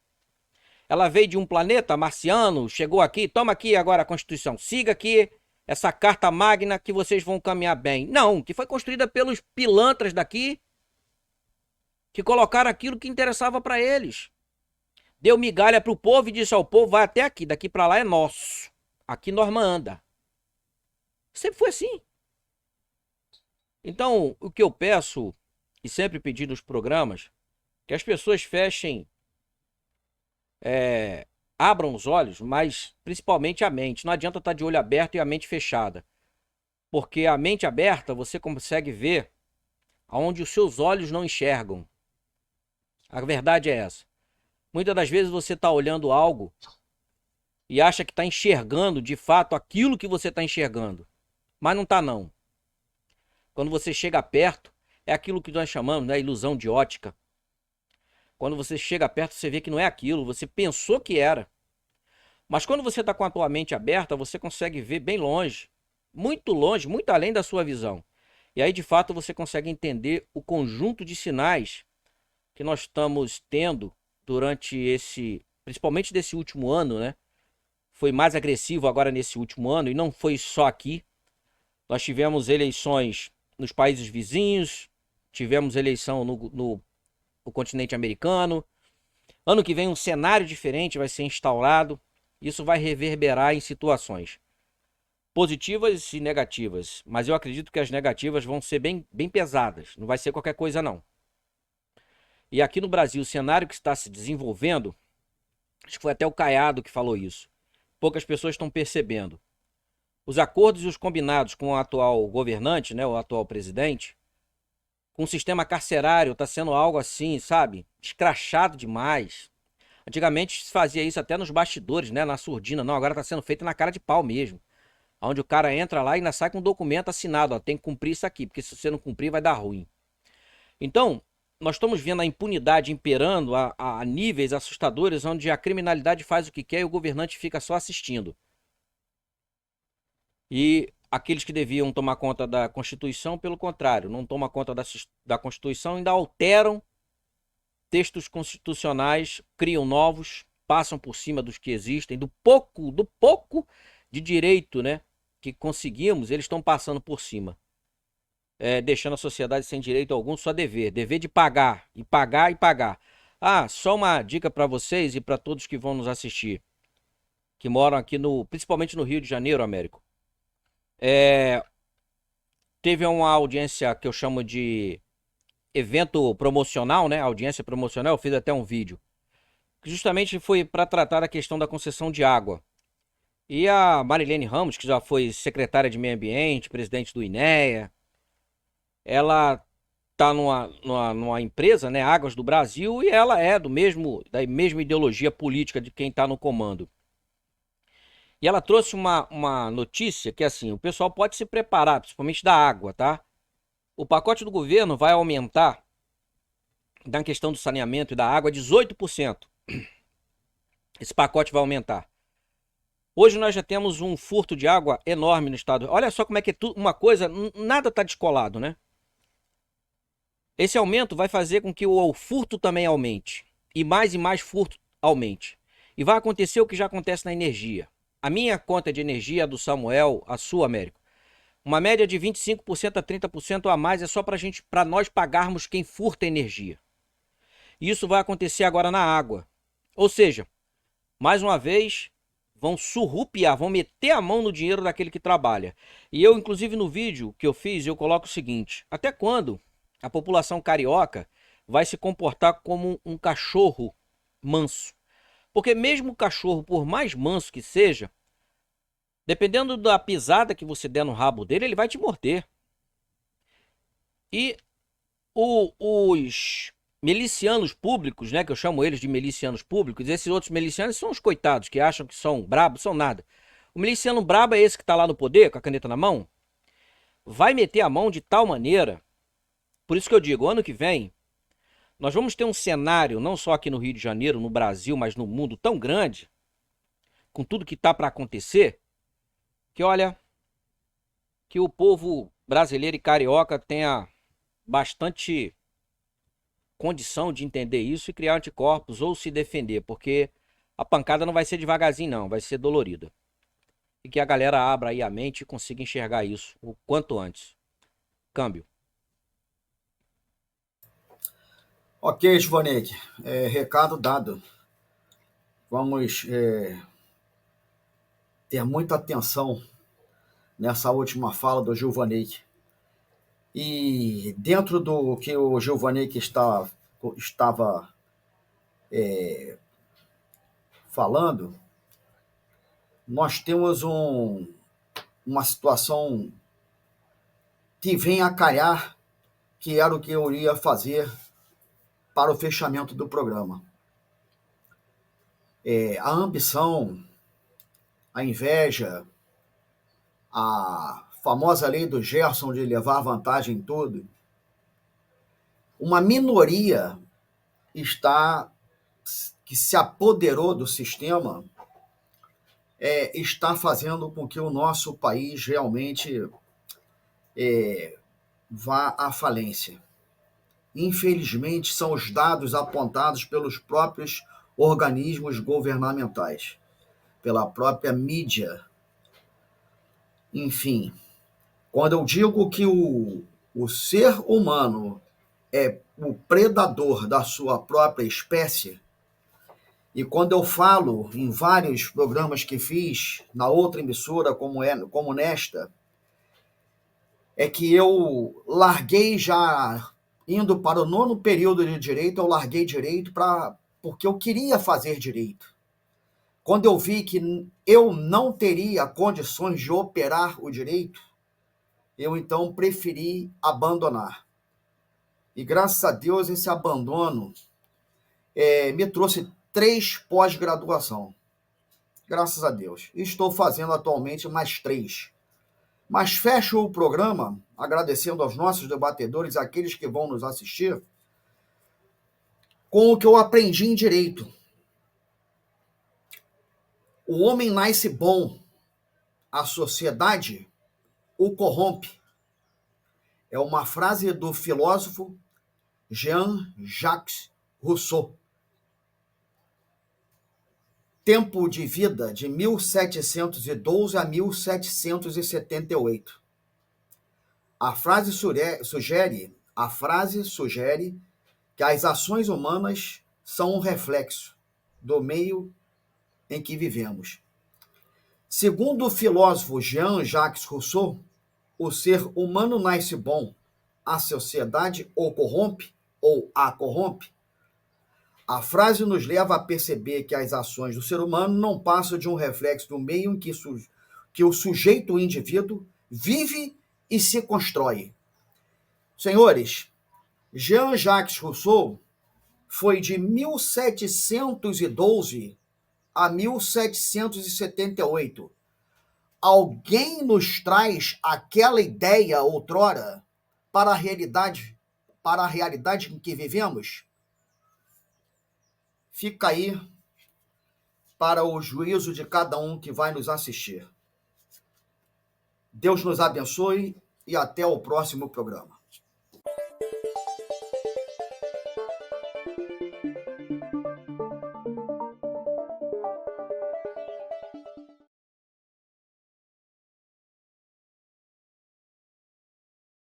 Ela veio de um planeta marciano, chegou aqui, toma aqui agora a Constituição, siga aqui essa carta magna que vocês vão caminhar bem. Não, que foi construída pelos pilantras daqui, que colocaram aquilo que interessava para eles. Deu migalha pro povo e disse ao povo, vai até aqui, daqui para lá é nosso. Aqui nós manda. Sempre foi assim. Então, o que eu peço, e sempre pedi nos programas, que as pessoas fechem, abram os olhos, mas principalmente a mente. Não adianta estar de olho aberto e a mente fechada. Porque a mente aberta, você consegue ver aonde os seus olhos não enxergam. A verdade é essa. Muitas das vezes você está olhando algo e acha que está enxergando de fato aquilo que você está enxergando. Mas não está não. Quando você chega perto, é aquilo que nós chamamos, né, ilusão de ótica. Quando você chega perto, você vê que não é aquilo, você pensou que era. Mas quando você está com a tua mente aberta, você consegue ver bem longe, muito além da sua visão. E aí, de fato, você consegue entender o conjunto de sinais que nós estamos tendo durante principalmente desse último ano, né? Foi mais agressivo agora nesse último ano, e não foi só aqui. Nós tivemos eleições nos países vizinhos, tivemos eleição no continente americano. Ano que vem um cenário diferente vai ser instaurado. Isso vai reverberar em situações positivas e negativas. Mas eu acredito que as negativas vão ser bem pesadas. Não vai ser qualquer coisa, não. E aqui no Brasil, o cenário que está se desenvolvendo, acho que foi até o Caiado que falou isso. Poucas pessoas estão percebendo. Os acordos e os combinados com o atual governante, né, o atual presidente, com o sistema carcerário, está sendo algo assim, sabe? Escrachado demais. Antigamente se fazia isso até nos bastidores, né? Na surdina. Não, agora está sendo feito na cara de pau mesmo. Onde o cara entra lá e ainda sai com um documento assinado. Ó, tem que cumprir isso aqui, porque se você não cumprir vai dar ruim. Então, nós estamos vendo a impunidade imperando a níveis assustadores, onde a criminalidade faz o que quer e o governante fica só assistindo. E aqueles que deviam tomar conta da Constituição, pelo contrário, não tomam conta da Constituição, ainda alteram textos constitucionais, criam novos, passam por cima dos que existem, do pouco de direito, né, que conseguimos, eles estão passando por cima, deixando a sociedade sem direito algum, só dever de pagar, e pagar, e pagar. Só uma dica para vocês e para todos que vão nos assistir, que moram aqui principalmente no Rio de Janeiro, Américo. Teve uma audiência que eu chamo de evento promocional, né? Audiência promocional, eu fiz até um vídeo, que justamente foi para tratar a questão da concessão de água. E a Marilene Ramos, que já foi secretária de Meio Ambiente, presidente do INEA, ela está numa empresa, né, Águas do Brasil, e ela é da mesma ideologia política de quem está no comando. E ela trouxe uma notícia que, assim, o pessoal pode se preparar, principalmente da água, tá? O pacote do governo vai aumentar, na questão do saneamento e da água, 18%. Esse pacote vai aumentar. Hoje nós já temos um furto de água enorme no estado. Olha só como é que é tudo, uma coisa, nada está descolado, né? Esse aumento vai fazer com que o furto também aumente. E mais furto aumente. E vai acontecer o que já acontece na energia. A minha conta de energia, a do Samuel, a sua, Américo, uma média de 25% a 30% a mais é só para nós pagarmos quem furta energia. E isso vai acontecer agora na água. Ou seja, mais uma vez, vão surrupiar, vão meter a mão no dinheiro daquele que trabalha. E eu, inclusive, no vídeo que eu fiz, eu coloco o seguinte: até quando a população carioca vai se comportar como um cachorro manso? Porque mesmo o cachorro, por mais manso que seja, dependendo da pisada que você der no rabo dele, ele vai te morder. E os milicianos públicos, né, que eu chamo eles de milicianos públicos, esses outros milicianos são os coitados que acham que são brabos, são nada. O miliciano brabo é esse que está lá no poder, com a caneta na mão, vai meter a mão de tal maneira. Por isso que eu digo, ano que vem, nós vamos ter um cenário, não só aqui no Rio de Janeiro, no Brasil, mas no mundo tão grande, com tudo que está para acontecer, que olha, que o povo brasileiro e carioca tenha bastante condição de entender isso e criar anticorpos ou se defender, porque a pancada não vai ser devagarzinho não, vai ser dolorida. E que a galera abra aí a mente e consiga enxergar isso o quanto antes. Câmbio. Ok, Givaneide, recado dado. Vamos ter muita atenção nessa última fala do Givaneide. E dentro do que o Givaneide estava falando, nós temos uma situação que vem a calhar, que era o que eu iria fazer para o fechamento do programa. A ambição, a inveja, a famosa lei do Gerson de levar vantagem em tudo, uma minoria que se apoderou do sistema está fazendo com que o nosso país realmente vá à falência. Infelizmente, são os dados apontados pelos próprios organismos governamentais, pela própria mídia. Enfim, quando eu digo que o ser humano é o predador da sua própria espécie, e quando eu falo em vários programas que fiz na outra emissora, como nesta, é que eu larguei já, indo para o 9º período de direito, eu larguei direito porque eu queria fazer direito. Quando eu vi que eu não teria condições de operar o direito, eu então preferi abandonar. E graças a Deus esse abandono me trouxe 3 pós-graduação. Graças a Deus. Estou fazendo atualmente mais 3. Mas fecho o programa agradecendo aos nossos debatedores, aqueles que vão nos assistir, com o que eu aprendi em direito. O homem nasce bom, a sociedade o corrompe. É uma frase do filósofo Jean-Jacques Rousseau. Tempo de vida de 1712 a 1778. A frase sugere que as ações humanas são um reflexo do meio em que vivemos. Segundo o filósofo Jean-Jacques Rousseau, o ser humano nasce bom, a sociedade o corrompe ou a corrompe. A frase nos leva a perceber que as ações do ser humano não passam de um reflexo do meio em que o sujeito, o indivíduo, vive e se constrói. Senhores, Jean-Jacques Rousseau foi de 1712 a 1778. Alguém nos traz aquela ideia outrora para a realidade em que vivemos? Fica aí para o juízo de cada um que vai nos assistir. Deus nos abençoe e até o próximo programa.